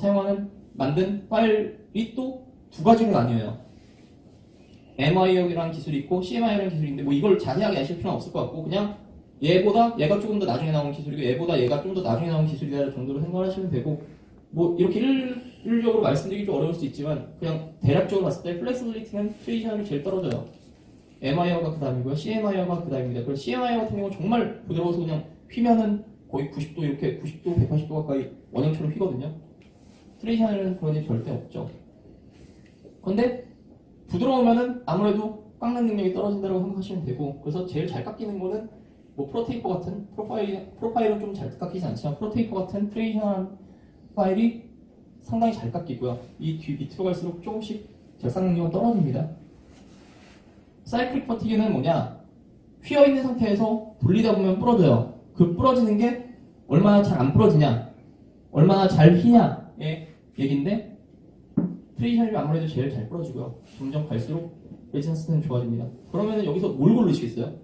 만든 파일이 또 두 가지로 나뉘어요. MIO라는 기술이 있고 CMIO라는 기술이 있는데 뭐 이걸 자세하게 아실 필요는 없을 것 같고 그냥 얘가 조금 더 나중에 나온 기술이고 얘보다 얘가 좀 더 나중에 나온 기술이다 정도로 생각하시면 되고 뭐 이렇게 일률적으로 말씀드리기 좀 어려울 수 있지만 그냥 대략적으로 봤을 때 플렉시빌리티는 트레디셔널이 제일 떨어져요. MIO가 그 다음이고요. CMIO가 그 다음입니다. 그래서 CMIO 같은 경우는 정말 부드러워서 그냥 휘면은 거의 90도 이렇게 90도 180도 가까이 원형처럼 휘거든요. 트레디셔널은 그런 일 절대 없죠. 근데 부드러우면은 아무래도 깎는 능력이 떨어진다고 생각하시면 되고 그래서 제일 잘 깎이는 거는 뭐 프로테이퍼 같은 프로파일은 좀 잘 깎이지 않지만 프로테이퍼 같은 트레디셔널한 파일이 상당히 잘 깎이고요. 이 뒤 밑으로 갈수록 조금씩 절삭 능력은 떨어집니다. 사이클릭 퍼티기는 뭐냐? 휘어 있는 상태에서 돌리다 보면 부러져요. 그 부러지는 게 얼마나 잘 안 부러지냐, 얼마나 잘 휘냐의 얘기인데 트레디셔널이 아무래도 제일 잘 부러지고요. 점점 갈수록 레지던스는 좋아집니다. 그러면 여기서 뭘 고르시겠어요?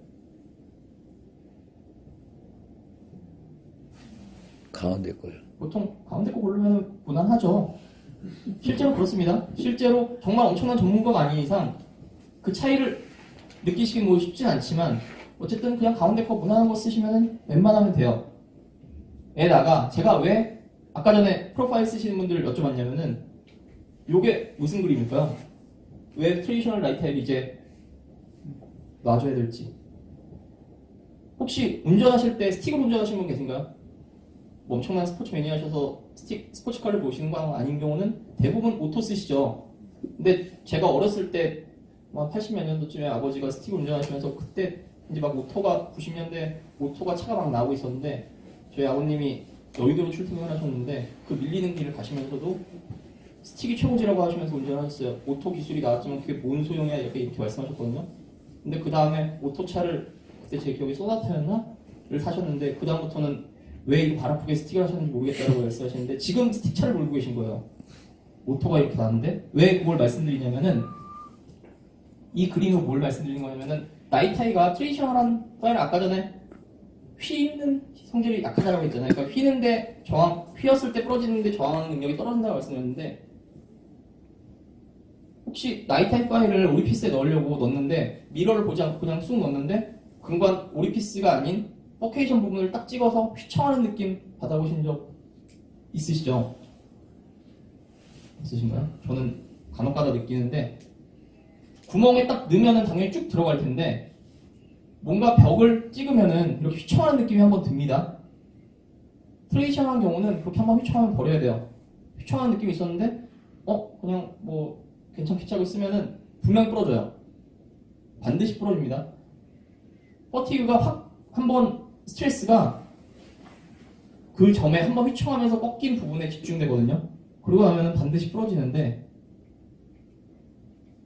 가운데 거요. 보통 가운데 거 고르면 무난하죠. 실제로 그렇습니다. 실제로 정말 엄청난 전문가가 아닌 이상 그 차이를 느끼시기 뭐 쉽진 않지만 어쨌든 그냥 가운데 거 무난한 거 쓰시면 웬만하면 돼요. 에다가 제가 왜 아까 전에 프로파일 쓰시는 분들 여쭤봤냐면은 요게 무슨 그림일까요? 왜 트레디셔널 라이트 앱 이제 놔줘야 될지. 혹시 운전하실 때 스틱으로 운전하시는 분 계신가요? 뭐 엄청난 스포츠 매니아셔서 스포츠카를 보시는 거 아닌 경우는 대부분 오토 쓰시죠. 근데 제가 어렸을 때 80몇 년도쯤에 아버지가 스틱을 운전하시면서 그때 이제 막 모터가 90년대 모터가 차가 막 나오고 있었는데 저희 아버님이 여의도로 출퇴근을 하셨는데 그 밀리는 길을 가시면서도 스틱이 최고지라고 하시면서 운전하셨어요. 오토 기술이 나왔지만 그게 뭔 소용이야 이렇게 말씀하셨거든요. 근데 그 다음에 오토차를 그때 제 기억에 소나타였나?를 사셨는데 그 다음부터는 왜 이거 발 아프게 스틱을 하셨는지 모르겠다고 말씀하시는데 지금 스틱차를 몰고 계신 거예요. 오토가 이렇게 나왔는데 왜 그걸 말씀드리냐면은 이 그림으로 뭘 말씀드리는 거냐면은 나이타이가 트레디셔널한 파일 아까 전에 휘는 성질이 약하다고 했잖아요. 그러니까 휘는데 휘었을 때 부러지는데 저항하는 능력이 떨어진다고 말씀드렸는데 혹시 나이타이 파일을 오리피스에 넣으려고 넣는데 미러를 보지 않고 그냥 쑥 넣는데 근관 오리피스가 아닌 포케이션 부분을 딱 찍어서 휘청하는 느낌 받아보신 적 있으시죠? 있으신가요? 저는 간혹가다 느끼는데 구멍에 딱 넣으면은 당연히 쭉 들어갈 텐데 뭔가 벽을 찍으면은 이렇게 휘청하는 느낌이 한번 듭니다. 트레디셔널한 경우는 그렇게 한번 휘청하면 버려야 돼요. 휘청하는 느낌이 있었는데 그냥 뭐 괜찮게 차고 쓰면은 분명 부러져요. 반드시 부러집니다. 퍼티그가 확 한번 스트레스가 그 점에 한번 휘청하면서 꺾인 부분에 집중되거든요. 그러고 나면은 반드시 부러지는데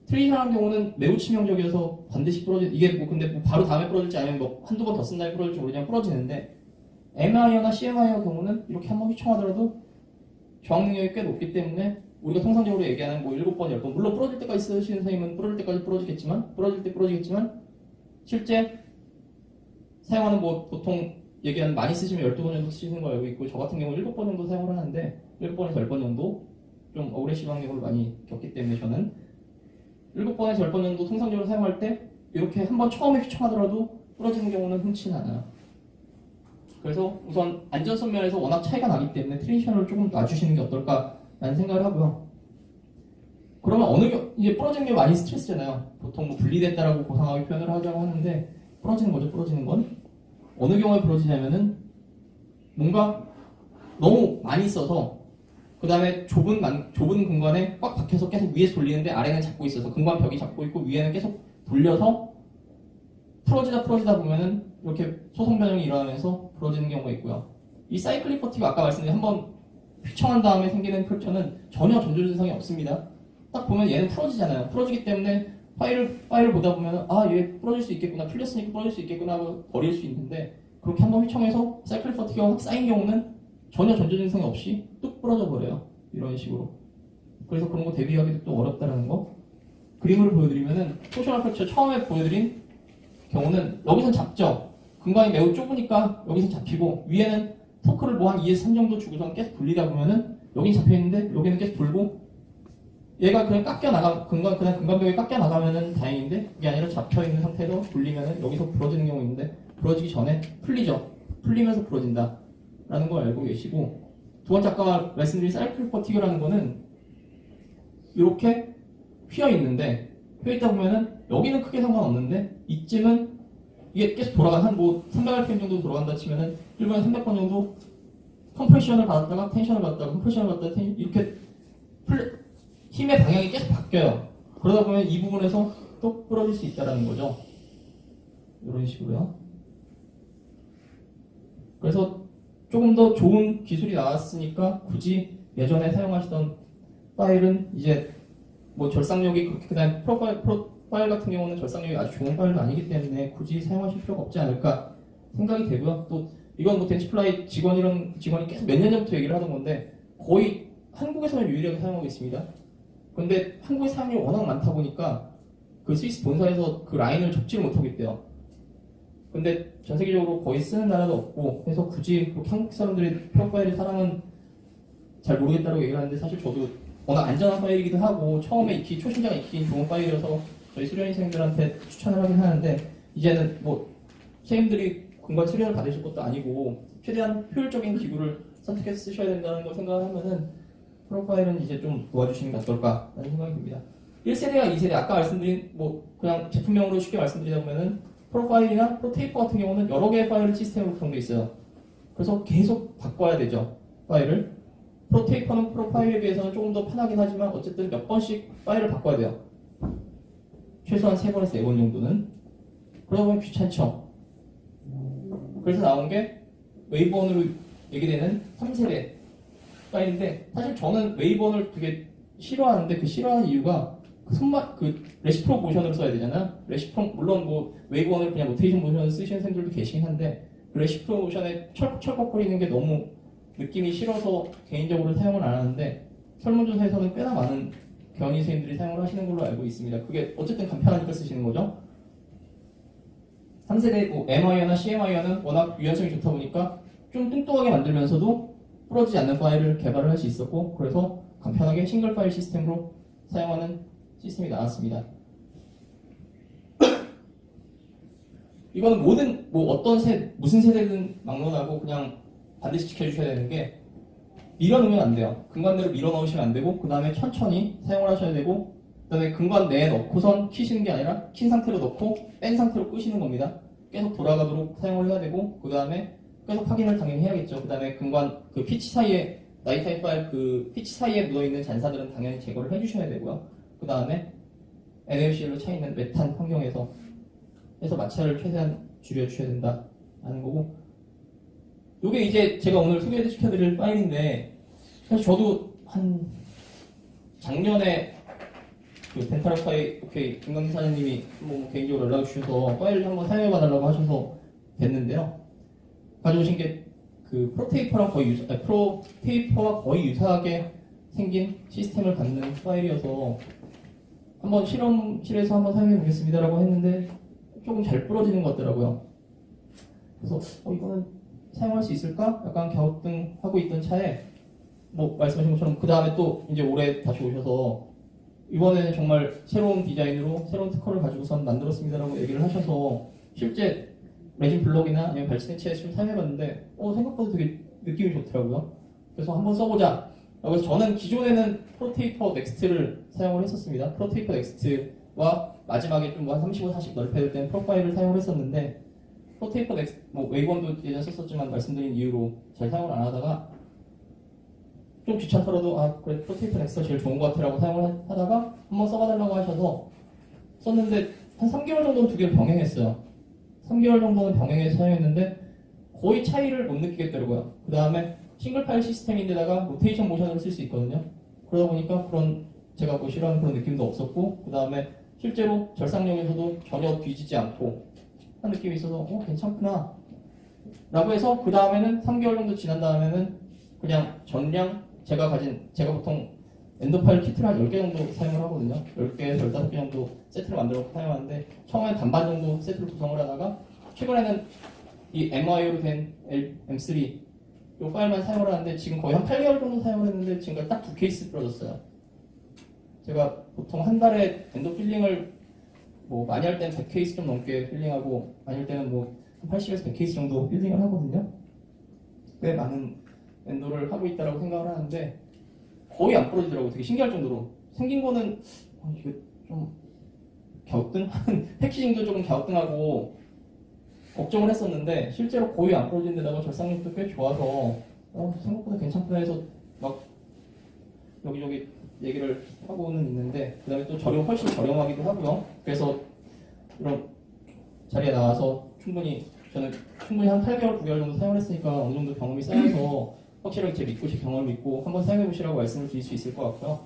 트레디셔널한 경우는 매우 치명적이어서 반드시 이게 뭐 근데 뭐 바로 다음에 부러질지 아니면 뭐 한두 번 더 쓴 다음에 부러질지 모르지만 부러지는데 MI어나 CMI어 경우는 이렇게 한번 휘청하더라도 저항 능력이 꽤 높기 때문에 우리가 통상적으로 얘기하는 뭐 7번, 10번 물론 부러질 때까지 쓰시는 선생님은 부러질 때까지 부러질 때 부러지겠지만 실제 사용하는 뭐 보통 얘기하는 많이 쓰시면 12번 정도 쓰시는 거 알고 있고 저 같은 경우는 7번 정도 사용을 하는데 7번에서 10번 정도 좀 어그레시브한 경우를 많이 겪기 때문에 저는 7번에서 10번 정도 통상적으로 사용할 때 이렇게 한번 처음에 휘청하더라도 부러지는 경우는 흔치는 않아요. 그래서 우선 안전성 면에서 워낙 차이가 나기 때문에 트레디셔널을 조금 놔주시는 게 어떨까라는 생각을 하고요. 그러면 이제 부러지는 게 많이 스트레스잖아요. 보통 뭐 분리됐다라고 고상하게 표현을 하자고 하는데 부러지는 거죠. 부러지는 건 어느 경우에 부러지냐면은 뭔가 너무 많이 써서 그 다음에 좁은 공간에 꽉 박혀서 계속 위에서 돌리는데 아래는 잡고 있어서 근관 벽이 잡고 있고 위에는 계속 돌려서 풀어지다 보면은 이렇게 소성 변형이 일어나면서 부러지는 경우가 있고요. 이 사이클릭 퍼티가 아까 말씀드린 한번 휘청한 다음에 생기는 프랙처는 전혀 전조 증상이 없습니다. 딱 보면 얘는 풀어지잖아요. 풀어지기 때문에 파일을 보다 보면 얘 부러질 수 있겠구나, 풀렸으니까 부러질 수 있겠구나 하고 버릴 수 있는데 그렇게 한번 휘청해서 사이클릭 퍼티가 확 쌓인 경우는 전혀 전조 증상이 없이 뚝 부러져 버려요. 이런 식으로. 그래서 그런 거 대비하기도 또 어렵다라는 거. 그림을 보여드리면은 토셔널 프랙처 처음에 보여드린 경우는 여기선 잡죠. 근관이 매우 좁으니까 여기서 잡히고 위에는 토크를 뭐 한 2에서 3 정도 주고선 계속 돌리다 보면은 여긴 잡혀있는데 여기는 계속 돌고 얘가 그냥 근관벽이 깎여 나가면은 다행인데 그게 아니라 잡혀있는 상태로 돌리면은 여기서 부러지는 경우 있는데 부러지기 전에 풀리죠. 풀리면서 부러진다 라는 걸 알고 계시고 두 번째 아까 말씀드린 사이클 퍼티그라는 거는 이렇게 휘어있는데 휘어있다 보면은 여기는 크게 상관없는데 이쯤은 이게 계속 한 뭐 300rpm 정도 돌아간다 치면은 1분에 300번 정도 컴프레션을 받았다가 텐션을 받았다가 컴프레션을 받았다가 이렇게 힘의 방향이 계속 바뀌어요. 그러다 보면 이 부분에서 또 부러질 수 있다는 거죠. 이런 식으로요. 그래서 조금 더 좋은 기술이 나왔으니까 굳이 예전에 사용하시던 파일은 이제 뭐 절삭력이 그렇게 그다음 파일 같은 경우는 절삭력이 아주 좋은 파일도 아니기 때문에 굳이 사용하실 필요가 없지 않을까 생각이 되고요. 또 이건 뭐 덴치플라이 직원이 계속 몇 년 전부터 얘기를 하던 건데 거의 한국에서는 유일하게 사용하고 있습니다. 그런데 한국의 사용이 워낙 많다 보니까 그 스위스 본사에서 그 라인을 접지를 못하고 있대요. 근데 전 세계적으로 거의 쓰는 나라도 없고 해서 굳이 그렇게 한국 사람들이 프로파일의 사랑은 잘 모르겠다고 얘기를 하는데 사실 저도 워낙 안전한 파일이기도 하고 처음에 초심자가 익히긴 좋은 파일이어서 저희 수련생들한테 추천을 하긴 하는데 이제는 뭐 선생님들이 공간 수련을 받으실 것도 아니고 최대한 효율적인 기구를 선택해서 쓰셔야 된다는 걸 생각하면은 프로파일은 이제 좀 도와주시는 게 어떨까라는 생각이 듭니다. 1세대와 2세대 아까 말씀드린 뭐 그냥 제품명으로 쉽게 말씀드리자면은 프로파일이나 프로테이퍼 같은 경우는 여러 개의 파일 시스템으로 구성되어 있어요. 그래서 계속 바꿔야 되죠. 파일을. 프로테이퍼는 프로파일에 비해서는 조금 더 편하긴 하지만 어쨌든 몇 번씩 파일을 바꿔야 돼요. 최소한 3번에서 4번 정도는. 그러다 보면 귀찮죠. 그래서 나온 게 웨이브원으로 얘기되는 3세대 파일인데 사실 저는 웨이브원을 되게 싫어하는데 그 싫어하는 이유가 그 레시프로 모션으로 써야 되잖아요. 레시프로 물론 뭐 웨이브원을 그냥 로테이션 모션을 쓰시는 분들도 계시긴 한데 그 레시프로 모션에 철컥철컥거리는 게 너무 느낌이 싫어서 개인적으로 사용을 안 하는데 설문조사에서는 꽤나 많은 견인 선생님들이 사용을 하시는 걸로 알고 있습니다. 그게 어쨌든 간편하니까 쓰시는 거죠. 3세대 뭐 MI어나 CMI어는 워낙 유연성이 좋다 보니까 좀 뚱뚱하게 만들면서도 부러지지 않는 파일을 개발을 할 수 있었고 그래서 간편하게 싱글 파일 시스템으로 사용하는 시스템이 나왔습니다. 이거는 모든 무슨 세대든 막론하고 그냥 반드시 지켜주셔야 되는 게 밀어넣으면 안 돼요. 근관 내로 밀어넣으시면 안 되고 그 다음에 천천히 사용을 하셔야 되고 그 다음에 근관 내에 넣고선 키시는 게 아니라 킨 상태로 넣고 뺀 상태로 끄시는 겁니다. 계속 돌아가도록 사용을 해야 되고 그 다음에 계속 확인을 당연히 해야겠죠. 그 다음에 근관 그 피치 사이에 나이타임 파일 그 피치 사이에 묻어있는 잔사들은 당연히 제거를 해주셔야 되고요. 그 다음에 NaCl로 차있는 메탄 환경에서 해서 마찰을 최대한 줄여주셔야 된다 하는 거고 이게 이제 제가 오늘 소개시켜드릴 파일인데 사실 저도 한 작년에 그 덴탈 파일 오케이 김강기 사장님이 뭐 개인적으로 연락을 주셔서 파일을 한번 사용해봐달라고 하셔서 됐는데요. 가져오신 게 그 프로테이퍼와 거의 유사하게 생긴 시스템을 갖는 파일이어서 한번 실험실에서 한번 사용해 보겠습니다라고 했는데 조금 잘 부러지는 것 같더라고요. 그래서 이거는 사용할 수 있을까? 약간 갸우뚱하고 있던 차에 뭐 말씀하신 것처럼 그 다음에 또 이제 올해 다시 오셔서 이번에는 정말 새로운 디자인으로 새로운 특허를 가지고선 만들었습니다라고 얘기를 하셔서 실제 레진 블록이나 아니면 발치네치에 좀 사용해봤는데 생각보다 되게 느낌이 좋더라고요. 그래서 한번 써보자. 그래서 저는 기존에는 프로테이퍼 넥스트를 사용을 했었습니다. 프로테이퍼 넥스트와 마지막에 좀 한 35, 40 넓혀질 때는 프로파일을 사용을 했었는데 프로테이퍼 넥스트, 뭐 웨이브원도 예전 썼었지만 말씀드린 이유로 잘 사용을 안 하다가 좀 귀찮더라도 그래 프로테이퍼 넥스트가 제일 좋은 것 같아라고 사용을 하다가 한번 써봐달라고 하셔서 썼는데 한 3개월 정도는 두 개를 병행했어요. 3개월 정도는 병행해서 사용했는데 거의 차이를 못 느끼겠더라고요. 그 다음에 싱글 파일 시스템인데다가 로테이션 모션으로 쓸 수 있거든요. 그러다 보니까 그런 제가 뭐 싫어하는 그런 느낌도 없었고 그 다음에 실제로 절삭력에서도 전혀 뒤지지 않고 한 느낌이 있어서 괜찮구나 라고 해서 그 다음에는 3개월 정도 지난 다음에는 그냥 전량 제가 보통 엔더 파일 키트를 한 10개 정도 사용을 하거든요. 10개에서 15개 정도 세트를 만들어 사용하는데 처음엔 반반 정도 세트를 구성을 하다가 최근에는 이 MIO로 된 M3 이 파일만 사용을 하는데 지금 거의 한 8개월 정도 사용을 했는데 지금까지 딱 2케이스 부러졌어요. 제가 보통 한 달에 엔더 필링을 뭐 많이 할 때는 100케이스 좀 넘게 필링하고 아닐 때는 뭐 80에서 100케이스 정도 필링을 하거든요. 꽤 많은 엔더를 하고 있다고 생각을 하는데 거의 안 부러지더라고요. 되게 신기할 정도로 생긴 거는 이게 좀 갸우뚱한 패키징도 조금 갸우뚱하고 걱정을 했었는데 실제로 거의 안 부러진 데다가 절삭력도 꽤 좋아서 생각보다 괜찮구나 해서 막 여기저기 얘기를 하고는 있는데 그 다음에 또 훨씬 저렴하기도 하고요. 그래서 이런 자리에 나와서 충분히 저는 충분히 한 8개월, 9개월 정도 사용을 했으니까 어느 정도 경험이 쌓여서 확실하게 제 경험을 믿고 한번 사용해 보시라고 말씀을 드릴 수 있을 것 같고요.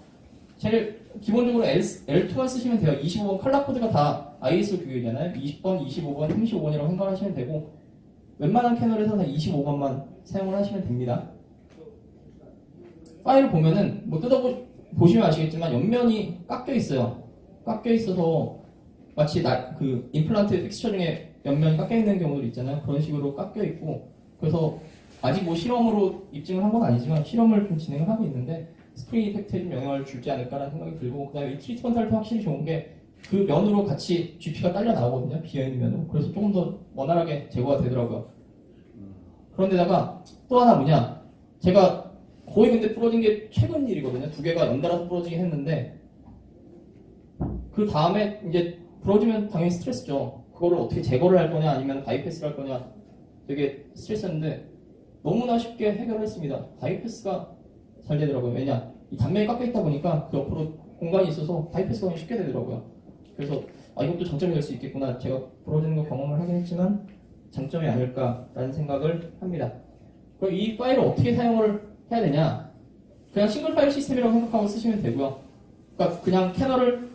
제일 기본적으로 L2만 쓰시면 돼요. 25번 컬러 코드가 다 ISO 규격이잖아요. 20번, 25번, 35번이라고 생각하시면 되고 웬만한 캐널에서 다 25번만 사용을 하시면 됩니다. 파일을 보면은 뭐 뜯어보시면 아시겠지만 옆면이 깎여 있어요. 깎여 있어서 마치 그 임플란트 픽스처 중에 옆면이 깎여 있는 경우도 있잖아요. 그런 식으로 깎여 있고 그래서 아직 뭐 실험으로 입증을 한 건 아니지만 실험을 좀 진행을 하고 있는데 스크린 이펙트에 좀 영향을 줄지 않을까라는 생각이 들고 그다음에 이 트리트먼트 할 때 확실히 좋은 게 그 면으로 같이 GP가 딸려 나오거든요. 비어있는 면으로. 그래서 조금 더 원활하게 제거가 되더라고요. 그런데다가 또 하나 뭐냐 제가 거의 근데 부러진 게 최근 일이거든요. 두 개가 연달아서 부러지긴 했는데 그 다음에 이제 부러지면 당연히 스트레스죠. 그거를 어떻게 제거를 할 거냐 아니면 바이패스를 할 거냐 되게 스트레스였는데 너무나 쉽게 해결을 했습니다. 바이패스가 잘 되더라고요. 왜냐 이 단면이 깎여 있다 보니까 그 옆으로 공간이 있어서 바이패스가 쉽게 되더라고요. 그래서 이것도 장점이 될 수 있겠구나. 제가 부러지는 거 경험을 하긴 했지만 장점이 아닐까라는 생각을 합니다. 그럼 이 파일을 어떻게 사용을 해야 되냐? 그냥 싱글 파일 시스템이라고 생각하고 쓰시면 되고요. 그러니까 그냥 캐널을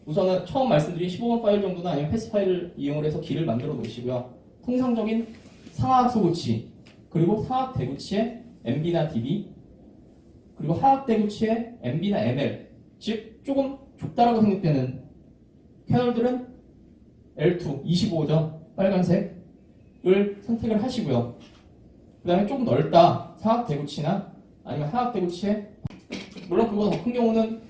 우선은 처음 말씀드린 15번 파일 정도나 아니면 패스 파일을 이용을 해서 길을 만들어 놓으시고요. 통상적인 상하악 소구치 그리고 상하악 대구치의 MB나 DB 그리고 하악 대구치의 MB나 ML 즉 조금 좁다라고 생각되는 캐널들은 L2 25죠. 빨간색을 선택을 하시고요. 그 다음에 조금 넓다 상하악 대구치나 아니면 하악 대구치에 물론 그거보다 더 큰 경우는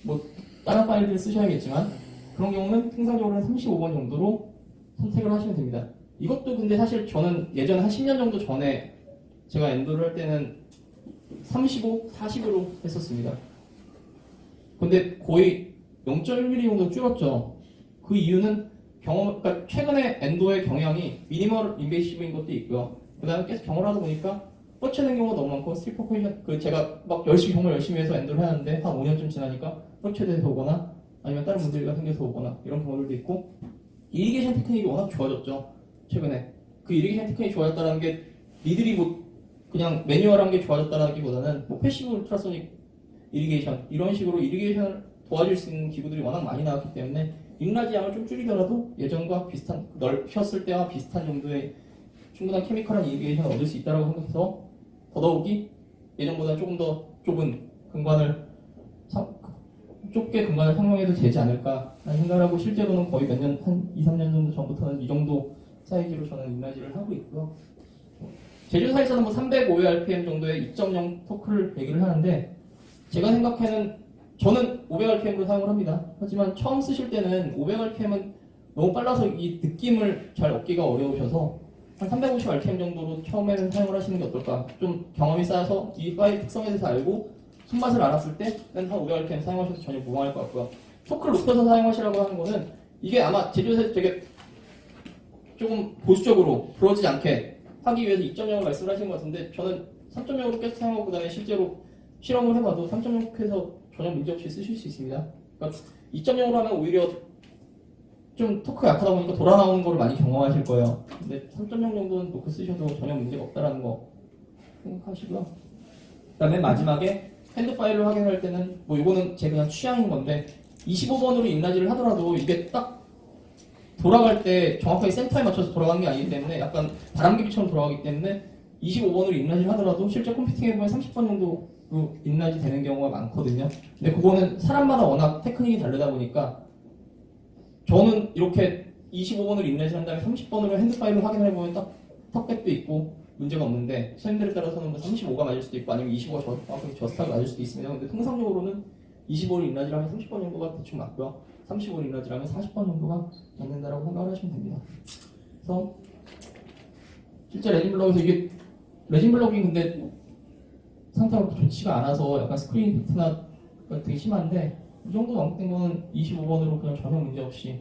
뭐 다른 파일들을 쓰셔야겠지만 그런 경우는 통상적으로는 35번 정도로 선택을 하시면 됩니다. 이것도 근데 사실 저는 예전에 한 10년 정도 전에 제가 엔도를 할 때는 35, 40으로 했었습니다. 근데 거의 0.1mm 정도 줄었죠. 그 이유는 그러니까 최근에 엔도의 경향이 미니멀 인베이시브인 것도 있고요. 그 다음에 계속 경험을 하다 보니까 뻗치는 경우가 너무 많고 스트리퍼레이션 제가 막 정말 열심히 해서 엔도를 하는데 한 5년쯤 지나니까 뻗쳐돼서 오거나 아니면 다른 문제가 생겨서 오거나 이런 경우들도 있고 이리게이션 테크닉이 워낙 좋아졌죠. 최근에 그 이리게이션 테크닉이 좋아졌다는 게 니들이 뭐 그냥 매뉴얼한 게 좋아졌다라기보다는 뭐 패시브 울트라소닉 이리게이션 이런 식으로 이리게이션을 도와줄 수 있는 기구들이 워낙 많이 나왔기 때문에 인라지 양을 좀 줄이더라도 예전과 비슷한 넓혔을 때와 비슷한 정도의 충분한 케미컬한 이리게이션을 얻을 수 있다고 생각해서 더더욱이 예전보다 조금 더 좁은 근관을 좁게 근관을 상용해도 되지 않을까 라는 생각을 하고 실제로는 거의 몇 년, 한 2, 3년 정도 전부터는 이 정도 사이즈로 저는 인라지를 하고 있고요. 제조사에서는 뭐 305rpm 정도의 2.0 토크를 얘기를 하는데 제가 생각에는 저는 500rpm으로 사용을 합니다. 하지만 처음 쓰실 때는 500rpm은 너무 빨라서 이 느낌을 잘 얻기가 어려우셔서 한 350rpm 정도로 처음에는 사용을 하시는 게 어떨까. 좀 경험이 쌓여서 이 파일 특성에 대해서 알고 손맛을 알았을 때는 한 500rpm 사용하셔도 전혀 무방할 것 같고요. 토크를 높여서 사용하시라고 하는 거는 이게 아마 제조사에서 되게 조금 보수적으로 부러지지 않게 하기 위해서 2.0을 말씀을 하시는 것 같은데 저는 3.0으로 계속 사용하고 그 다음에 실제로 실험을 해봐도 3.0 해서 전혀 문제없이 쓰실 수 있습니다. 그러니까 2.0으로 하면 오히려 좀 토크가 약하다 보니까 돌아 나오는 거를 많이 경험하실 거예요. 근데 3.0 정도는 놓고 쓰셔도 전혀 문제가 없다라는 거 생각하시고요. 그 다음에 마지막에 핸드 파일을 확인할 때는 뭐 이거는 제 그냥 취향인 건데 25번으로 인라지를 하더라도 이게 딱 돌아갈 때 정확하게 센터에 맞춰서 돌아가는 게 아니기 때문에 약간 바람개비처럼 돌아가기 때문에 25번으로 인라지를 하더라도 실제 컴퓨팅에 보면 30번 정도로 인라지 되는 경우가 많거든요. 근데 그거는 사람마다 워낙 테크닉이 다르다 보니까 저는 이렇게 25번으로 인라지를 한 다음에 30번으로 핸드 파일을 확인을 해보면 딱 턱백도 있고 문제가 없는데 선생님들에 따라서는 뭐 35가 맞을 수도 있고 아니면 25가 정확하게 저스트하게 맞을 수도 있습니다. 근데 통상적으로는 25를 인라지를 하면 30번 정도가 대충 맞고요. 35를 인라지를 하면 40번 정도가 맞는다라고 생각을 하시면 됩니다. 그래서 실제 레진블럭에서 이게 레진블럭이 근데 상태가 좋지가 않아서 약간 스크린 비트나 되게 심한데 이 정도 완성된 거는 25번으로 그냥 전혀 문제 없이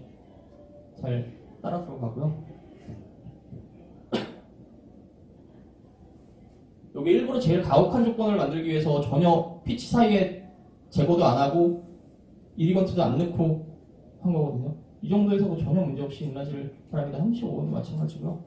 잘 따라 들어가고요. 여기 일부러 제일 가혹한 조건을 만들기 위해서 전혀 피치 사이에 제거도 안 하고 이리건트도 안 넣고 한 거거든요. 이 정도에서도 전혀 문제없이 인라지를 바랍니다. 35번도 마찬가지고요.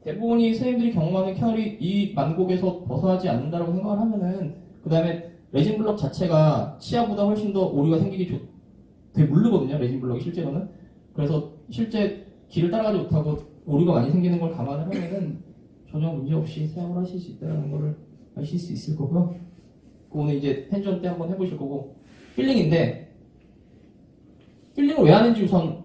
대부분이 선생님들이 경험하는 캐널이 이 만곡에서 벗어나지 않는다고 생각을 하면은 그 다음에 레진 블럭 자체가 치아보다 훨씬 더 오류가 생기기 되게 무르거든요. 레진 블럭이 실제로는. 그래서 실제 길을 따라가지 못하고 오류가 많이 생기는 걸 감안을 하면은 전혀 문제없이 사용을 하실 수 있다는 걸 아실 수 있을 거고요. 그거는 이제 펜션 때 한번 해보실 거고. 필링인데 필링을 왜 하는지 우선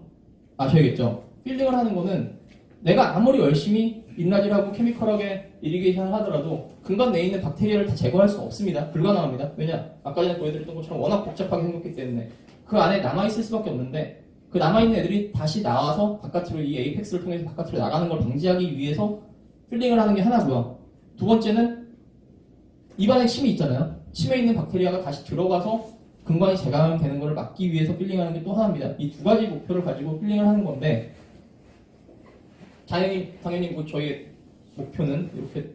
아셔야겠죠. 필링을 하는 거는 내가 아무리 열심히 인라지하고 케미컬하게 이리게이션을 하더라도 근간 내에 있는 박테리아를 다 제거할 수 없습니다. 불가능합니다. 왜냐? 아까 전에 보여드렸던 것처럼 워낙 복잡하게 생겼기 때문에 그 안에 남아있을 수밖에 없는데 그 남아있는 애들이 다시 나와서 바깥으로 이 에이펙스를 통해서 바깥으로 나가는 걸 방지하기 위해서 필링을 하는 게 하나고요. 두 번째는 입안에 침이 있잖아요. 침에 있는 박테리아가 다시 들어가서 근간이 재감되는 것을 막기 위해서 필링하는 게 또 하나입니다. 이 두 가지 목표를 가지고 필링을 하는 건데 당연히 뭐 저희의 목표는 이렇게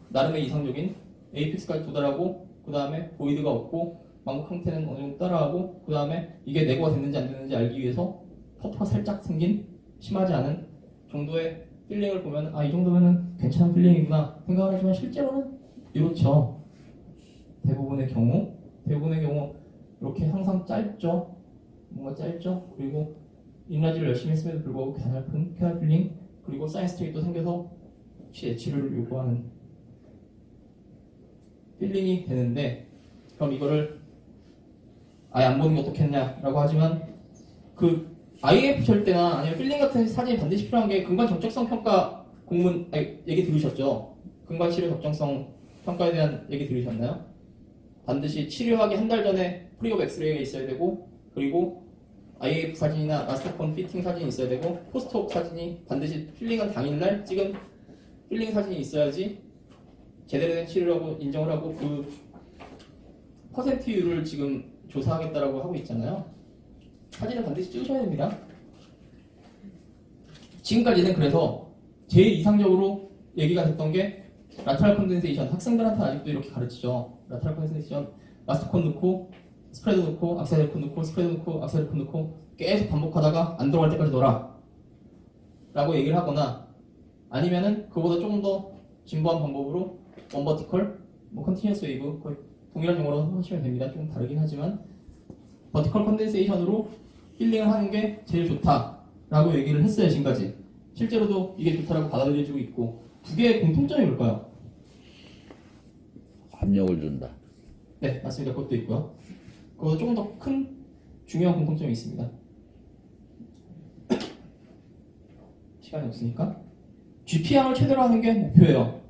나름의 이상적인 에이펙스까지 도달하고 그 다음에 보이드가 없고 만곡 형태는 어느 정도 따라하고 그 다음에 이게 내고가 됐는지 안 됐는지 알기 위해서 퍼프가 살짝 생긴 심하지 않은 정도의 필링을 보면 아 이 정도면은 괜찮은 필링이구나 생각을 하지만 실제로는 이렇죠. 대부분의 경우 이렇게 항상 짧죠. 뭔가 짧죠. 그리고 인라지를 열심히 했음에도 불구하고 가냘픈 캐널 필링 그리고 사인 스트레이트도 생겨서 혹시 엣지를 요구하는 필링이 되는데 그럼 이거를 아예 안 보는 게 어떻겠냐라고 하지만 그 IF 칠 때나 아니면 필링 같은 사진이 반드시 필요한 게 근간 적정성 평가 공문 얘기 들으셨죠? 근간 치료 적정성 평가에 대한 얘기 들으셨나요? 반드시 치료하기 한 달 전에 프리업 엑스레이가 있어야 되고 그리고 IF 사진이나 마스터콘 피팅 사진이 있어야 되고 포스트옵 사진이 반드시 필링한 당일날 찍은 필링 사진이 있어야지 제대로 된 치료라고 인정을 하고 그 퍼센트율을 지금 조사하겠다라고 하고 있잖아요. 사진은 반드시 찍으셔야 됩니다. 지금까지는 그래서 제일 이상적으로 얘기가 됐던 게 라테랄 컨덴세이션. 학생들한테 아직도 이렇게 가르치죠. 라테랄 컨덴세이션 마스터콘 넣고 스프레드 넣고 악셀콘 넣고 스프레드 넣고 악셀콘 넣고 계속 반복하다가 안 들어갈 때까지 넣어라 라고 얘기를 하거나 아니면은 그보다 조금 더 진보한 방법으로 원버티컬, 뭐 컨티뉴어스 웨이브 거의 동일한 용어로 하시면 됩니다. 좀 다르긴 하지만 버티컬 컨덴세이션으로 필링을 하는 게 제일 좋다라고 얘기를 했어요. 지금까지 실제로도 이게 좋다라고 받아들여지고 있고 두 개의 공통점이 뭘까요? 압력을 준다. 네, 맞습니다. 그것도 있고요. 그것도 조금 더 큰 중요한 공통점이 있습니다. 시간이 없으니까 GP양을 최대로 하는 게 목표예요.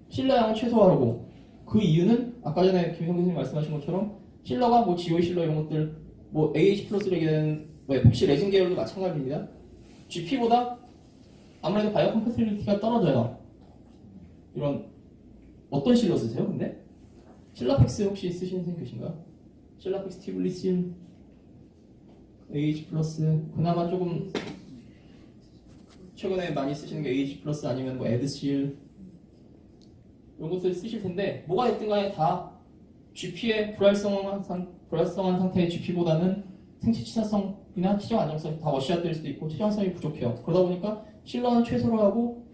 실러양을 최소화하고 그 이유는 아까 전에 김성 교수님 말씀하신 것처럼 실러가 뭐 GOE 실러 이런 것들 뭐 AH 플러스로 얘기하는 뭐 에폭시 레진 계열도 마찬가지입니다. GP보다 아무래도 바이오 컴패티빌리티가 떨어져요. 이런 어떤 실러 쓰세요? 근데 실라펙스 혹시 쓰시는 분 계신가요? 실라펙스 티블리실 AH 플러스 그나마 조금 최근에 많이 쓰시는 게 AH 플러스 아니면 뭐 에드실 이런 것들 쓰실 텐데 뭐가 됐든 간에 다 GP의 불활성한 상태의 GP보다는 생체 치사성이나 치정 안정성이 다 워시아웃될 수도 있고 치정성이 부족해요. 그러다 보니까 실러는 최소로 하고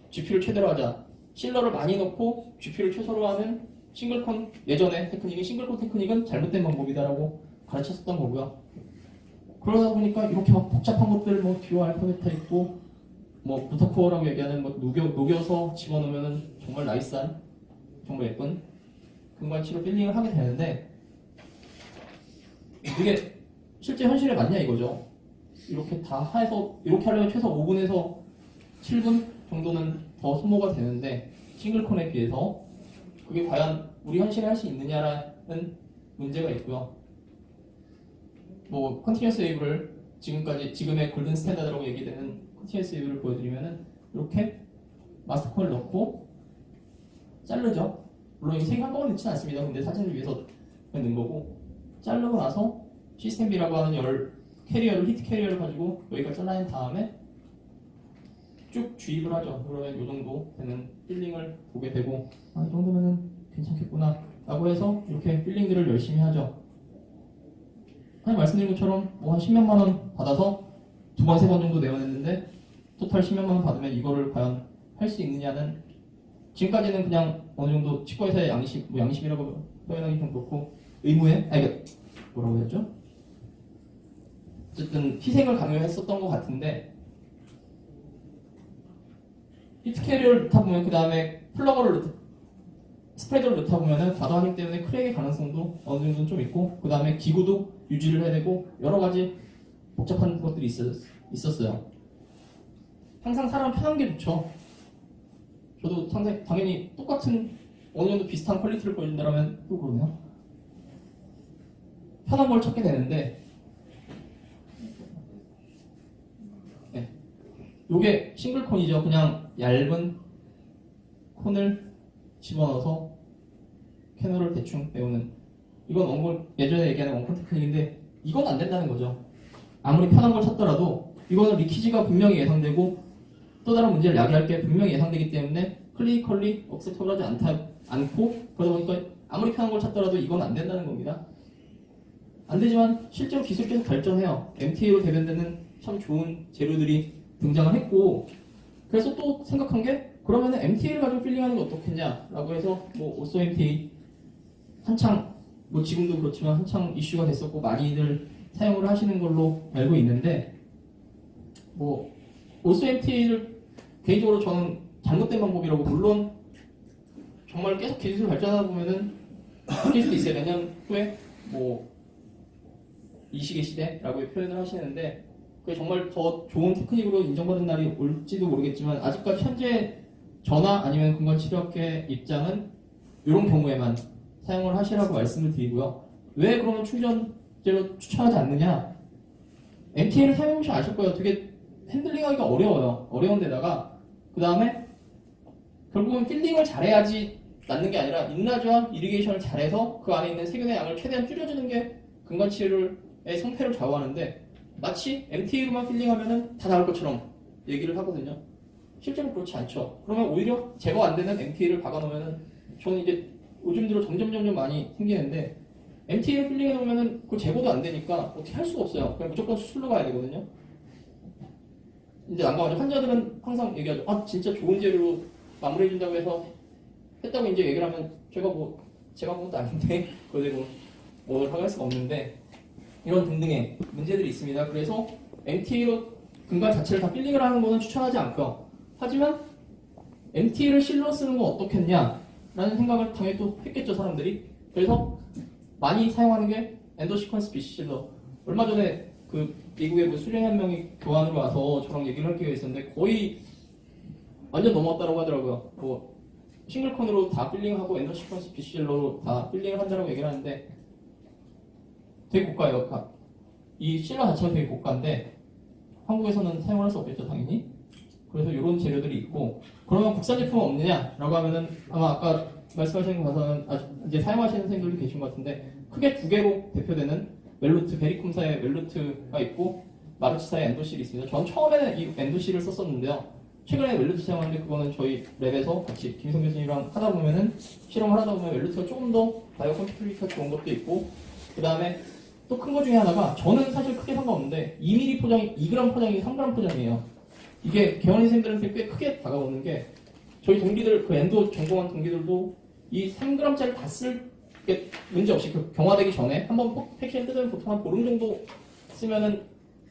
GP를 최대로 하자. 실러를 많이 넣고 GP를 최소로 하는 싱글콘 예전에 테크닉인 싱글콘 테크닉은 잘못된 방법이다라고 가르쳤었던 거고요. 그러다 보니까 이렇게 막 복잡한 것들 뭐 듀오 알파 베타 있고 뭐 부터코어라고 얘기하는 뭐 녹여서 집어넣으면 정말 나이스한 정말 예쁜 근관치로 필링을 하게 되는데 이게 실제 현실에 맞냐 이거죠. 이렇게 다 해서 이렇게 하려면 최소 5분에서 7분 정도는 더 소모가 되는데 싱글콘에 비해서 그게 과연 우리 현실에 할 수 있느냐라는 문제가 있고요. 뭐 컨티뉴어스 웨이브를 지금의 골든 스탠다드라고 얘기되는 컨티뉴어스 웨이브를 보여드리면은 이렇게 마스터콘을 넣고 자르죠. 물론 이거 한꺼번에 넣지는 않습니다. 근데 사진을 위해서 넣는 거고 자르고 나서 시스템 B라고 하는 히트 캐리어를 가지고 여기가 잘라낸 다음에 쭉 주입을 하죠. 그러면 이 정도 되는 필링을 보게 되고, 이 정도면은 괜찮겠구나 라고 해서 이렇게 필링들을 열심히 하죠. 아니, 말씀드린 것처럼 뭐 한 10몇만 원 받아서 2번, 3번 정도 내어냈는데 토탈 10몇만 원 받으면 이거를 과연 할 수 있느냐는, 지금까지는 그냥 어느 정도 치과의사의 양심, 뭐 양심이라고 표현하기 좀 그렇고 의무에, 뭐라고 해야죠? 어쨌든 희생을 강요했었던 것 같은데, 히트캐리어를 넣다 보면 그 다음에 스프레더를 넣다 보면은 과도하기 때문에 크랙의 가능성도 어느 정도는 좀 있고, 그 다음에 기구도 유지를 해야 되고 여러 가지 복잡한 것들이 있었어요. 항상 사람 편한 게 좋죠. 저도 상당히 당연히 똑같은 어느 정도 비슷한 퀄리티를 보여준다면 또 그러네요. 편한 걸 찾게 되는데, 네. 요게 싱글콘이죠. 그냥 얇은 콘을 집어넣어서 캐널을 대충 메우는, 이건 예전에 얘기하는 원콘 테크닉인데 이건 안 된다는 거죠. 아무리 편한 걸 찾더라도 이거는 리키지가 분명히 예상되고 또 다른 문제를 야기할 게 분명히 예상되기 때문에 클리니컬리 억셉터블하지 않고, 그러다 보니까 아무리 편한 걸 찾더라도 이건 안 된다는 겁니다. 안 되지만 실제로 기술이 계속 발전해요. MTA로 대변되는 참 좋은 재료들이 등장을 했고, 그래서 또 생각한 게, 그러면은 MTA를 가지고 필링하는 게 어떻겠냐라고 해서 뭐 오소 MTA 한창, 뭐 지금도 그렇지만 한창 이슈가 됐었고 많이들 사용을 하시는 걸로 알고 있는데, 뭐 오소 MTA를 개인적으로 저는 잘못된 방법이라고, 물론 정말 계속 기술 발전하다 보면은 바뀔 수도 있어요. 몇 년 후에 뭐 이 시계 시대라고 표현을 하시는데, 그게 정말 더 좋은 테크닉으로 인정받은 날이 올지도 모르겠지만, 아직까지 현재 저나 아니면 근관치료학회 입장은 이런 경우에만 사용을 하시라고 말씀을 드리고요. 왜 그러면 충전재로 추천하지 않느냐? MTA를 사용해보시면 아실 거예요. 되게 핸들링하기가 어려워요. 어려운 데다가 그 다음에 결국은 필링을 잘해야지 낫는 게 아니라 인나즈와 이리게이션을 잘해서 그 안에 있는 세균의 양을 최대한 줄여주는 게 근관치료의 성패를 좌우하는데, 마치 MTA로만 필링하면은 다 나올 것처럼 얘기를 하거든요. 실제로 그렇지 않죠. 그러면 오히려 제거 안 되는 MTA를 박아놓으면은, 저는 이제 요즘 들어 점점 많이 생기는데, MTA를 필링해 놓으면은 그 제거도 안 되니까 어떻게 할 수가 없어요. 그냥 무조건 수술로 가야 되거든요. 이제 난감하죠. 환자들은 항상 얘기하죠. 진짜 좋은 재료로 마무리해준다고 해서 했다고 이제 얘기를 하면, 제가 본 것도 아닌데 그대로 뭘 할 수가 없는데, 이런 등등의 문제들이 있습니다. 그래서 MTA로 근간 자체를 다 필링을 하는 거는 추천하지 않고요. 하지만 MTA를 실로 쓰는 건 어떻겠냐라는 생각을 당연히 또 했겠죠, 사람들이. 그래서 많이 사용하는 게 엔도시퀀스 비실러. 얼마 전에 그 미국의 뭐 수련 한 명이 교환으로 와서 저랑 얘기를 할 기회가 있었는데 거의 완전 넘어갔다고 하더라고요. 뭐 싱글콘으로 다 필링하고 엔도시퀀스 비실러로 다 필링을 한다고 얘기를 하는데, 되게 고가예요. 이 실러 자체가 되게 고가인데 한국에서는 사용할 수 없겠죠, 당연히. 그래서 이런 재료들이 있고, 그러면 국산 제품은 없느냐라고 하면은, 아마 아까 말씀하신 거 봐서는 이제 사용하시는 선생님들도 계신 것 같은데, 크게 두 개로 대표되는 멜루트, 베리콤사의 멜루트가 있고 마르치사의 엔도실이 있습니다. 전 처음에는 이 엔도실을 썼었는데요. 최근에 멜루트 사용하는데, 그거는 저희 랩에서 같이 김성 교수님이랑 하다 보면은, 실험을 하다 보면 멜루트가 조금 더 바이오 컴피터리티가 좋은 것도 있고, 그 다음에 또 큰 거 중에 하나가, 저는 사실 크게 상관없는데 2mm 포장이 2g 포장이 3g 포장이에요. 이게 개원이 선생님들한테 꽤 크게 다가오는 게, 저희 동기들, 그 엔도 전공한 동기들도 이 3g짜리 다 쓸 게 문제없이, 그 경화되기 전에 한번 패키지를 뜯으면 보통 한 보름 정도 쓰면은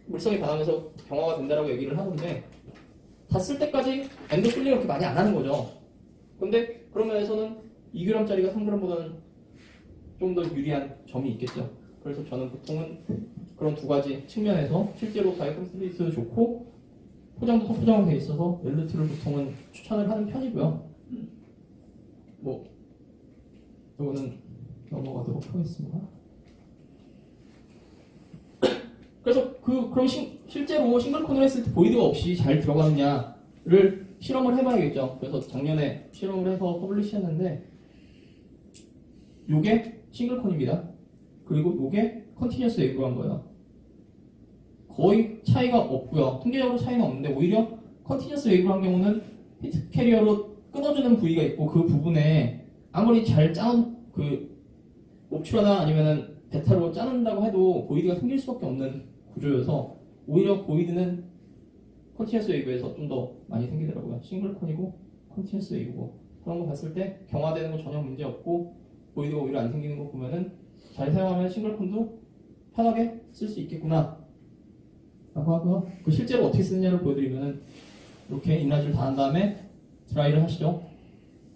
물성이 변하면서 경화가 된다라고 얘기를 하는데, 다 쓸 때까지 엔도 필링을 그렇게 많이 안 하는 거죠. 근데 그런 면에서는 2g짜리가 3g보다는 좀 더 유리한 점이 있겠죠. 그래서 저는 보통은 그런 두 가지 측면에서 실제로 바이오 컴피터리티도 좋고 포장도 소포장으로 되어 있어서 멜루트를 보통은 추천을 하는 편이고요. 뭐 이거는 넘어가도록 하겠습니다. 그래서 그럼 실제로 싱글콘을 했을 때 보이드가 없이 잘 들어가느냐를 실험을 해봐야겠죠. 그래서 작년에 실험을 해서 퍼블리시했는데, 요게 싱글콘입니다. 그리고 요게 컨티뉴어스 웨이브로 한 거예요. 거의 차이가 없고요. 통계적으로 차이는 없는데, 오히려 컨티뉴어스 웨이브를 한 경우는 히트 캐리어로 끊어주는 부위가 있고 그 부분에 아무리 잘 짜놓은 그 옵추라나 아니면은 베타로 짜는다고 해도 보이드가 생길 수밖에 없는 구조여서 오히려 보이드는 컨티뉴어스 웨이브에서 좀 더 많이 생기더라고요. 싱글콘이고 컨티뉴어스 웨이브고 그런 거 봤을 때 경화되는 거 전혀 문제 없고 보이드가 오히려 안 생기는 거 보면은 잘 사용하면 싱글콘도 편하게 쓸 수 있겠구나 라고 하고요. 그 실제로 어떻게 쓰느냐를 보여드리면은 이렇게 인라지를 다 한 다음에 드라이를 하시죠.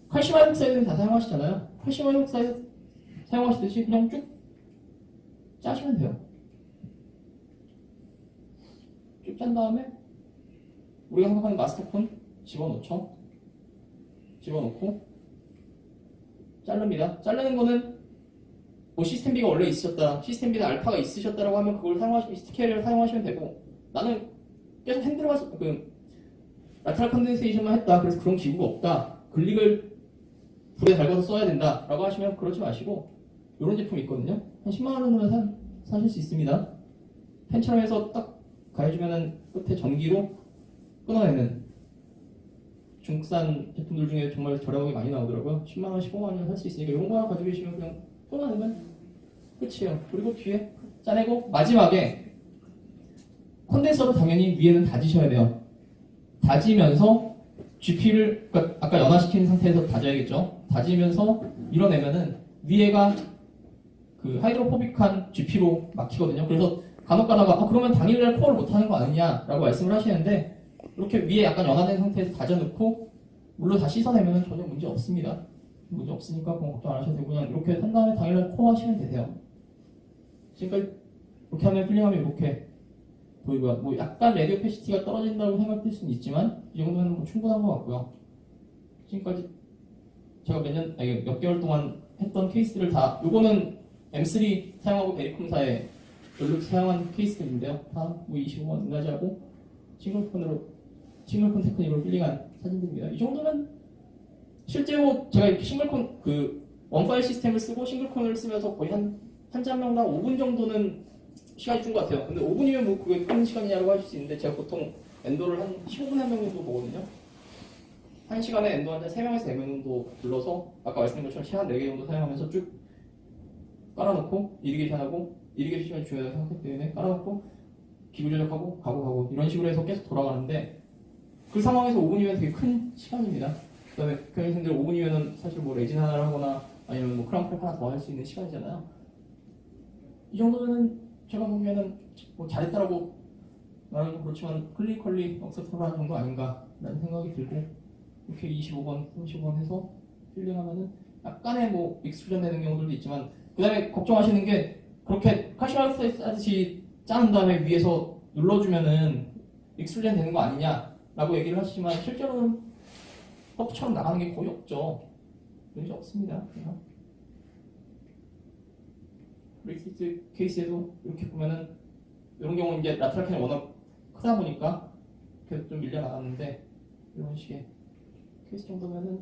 칼슘 하이드록사이드는 다 사용하시잖아요. 칼슘 하이드록사이드 사용하시듯이 그냥 쭉 짜시면 돼요. 쭉 짠 다음에 우리가 생각하는 마스터콘 집어넣죠. 집어넣고 자릅니다. 자르는 거는 뭐 시스템비가 원래 있으셨다, 시스템비나 알파가 있으셨다라고 하면 그걸 사용하시면 히트 캐리어를 사용하시면 되고 나는 계속 핸들만 라테랄 컨덴세이션만 했다. 그래서 그런 기구가 없다. 글릭을 불에 달궈서 써야 된다. 라고 하시면 그러지 마시고 이런 제품이 있거든요. 한 10만 원이면 사실 수 있습니다. 펜처럼 해서 딱 가해주면은 끝에 전기로 끊어내는 중국산 제품들 중에 정말 저렴하게 많이 나오더라고요. 10만 원, 15만 원이면 살 수 있으니까 이런 거 하나 가지고 계시면 그냥 끊어내면 끝이에요. 그리고 뒤에 짜내고 마지막에 컨덴서를 당연히 위에는 다지셔야 돼요. 다지면서 GP를 그러니까 아까 연화시킨 상태에서 다져야겠죠. 다지면서 밀어내면은 위에가 그 하이드로포빅한 GP로 막히거든요. 그래서 간혹 가다가 그러면 당일날 코어를 못하는 거 아니냐라고 말씀을 하시는데 이렇게 위에 약간 연화된 상태에서 다져놓고 물로 다 씻어내면 전혀 문제 없습니다. 문제 없으니까 그건 걱정 안 하셔도 되고 그냥 이렇게 한 다음에 당일날 코어 하시면 되세요. 지금까지 이렇게 하면 필링하면 이렇게 보이고요. 뭐 약간 레디오 패시티가 떨어진다고 생각될 수는 있지만 이 정도는 뭐 충분한 것 같고요. 지금까지 제가 몇 개월 동안 했던 케이스를 다 요거는 M3 사용하고 베리콤사에 연료 사용한 케이스들인데요. 다 뭐 25만 인가지하고 싱글콘 테크닉으로 필링한 사진들입니다. 이 정도면 실제로 제가 이렇게 싱글콘 그 원파일 시스템을 쓰고 싱글콘을 쓰면서 거의 한 잔명당 5분 정도는 시간이 준 것 같아요. 근데 5분이면 뭐 그게 큰 시간이냐고 하실 수 있는데 제가 보통 엔도를 한 15분 한 명 정도 보거든요. 1시간에 엔도 한 3명에서 4명 정도 불러서 아까 말씀드린 것처럼 시간 4개 정도 사용하면서 쭉 깔아놓고 이리게이션하고 이리게이션이 중요하다고 생각했기 때문에 깔아놓고 기구 조작하고 가고 이런 식으로 해서 계속 돌아가는데 그 상황에서 5분이면 되게 큰 시간입니다. 그 다음에 교육생들 5분이면 사실 뭐 레진 하나를 하거나 아니면 뭐 크라운 프랩 하나 더 할 수 있는 시간이잖아요. 이 정도면은 제가 보기에는 뭐 잘했다라고 말하는 건 그렇지만 클리컬리 억셉터블한 정도 아닌가라는 생각이 들고 이렇게 25번, 35번 해서 필링하면은 약간의 뭐 익스트루전 되는 경우들도 있지만 그 다음에 걱정하시는 게 그렇게 카시마스 하듯이 짠 다음에 위에서 눌러주면은 익스트루전 되는 거 아니냐라고 얘기를 하시지만 실제로는 떡처럼 나가는 게 거의 없죠. 그런 게 없습니다. 브렉시트 케이스에도 이렇게 보면은 이런 경우는 이제 라테랄 캔이 워낙 크다 보니까 계속 좀 밀려 나갔는데 이런 식의 케이스 정도면은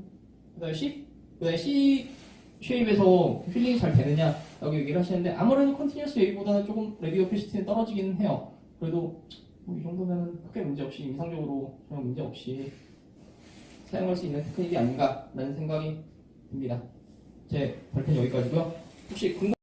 그다음에 C 쉐입에서 필링이 잘 되느냐라고 얘기를 하시는데 아무래도 컨티뉴어스 웨이보다는 조금 레디오 패시티는 떨어지긴 해요. 그래도 뭐 이 정도면은 크게 문제 없이 임상적으로 전혀 문제 없이 사용할 수 있는 테크닉이 아닌가라는 생각이 듭니다. 제 발표는 여기까지고요. 혹시 궁금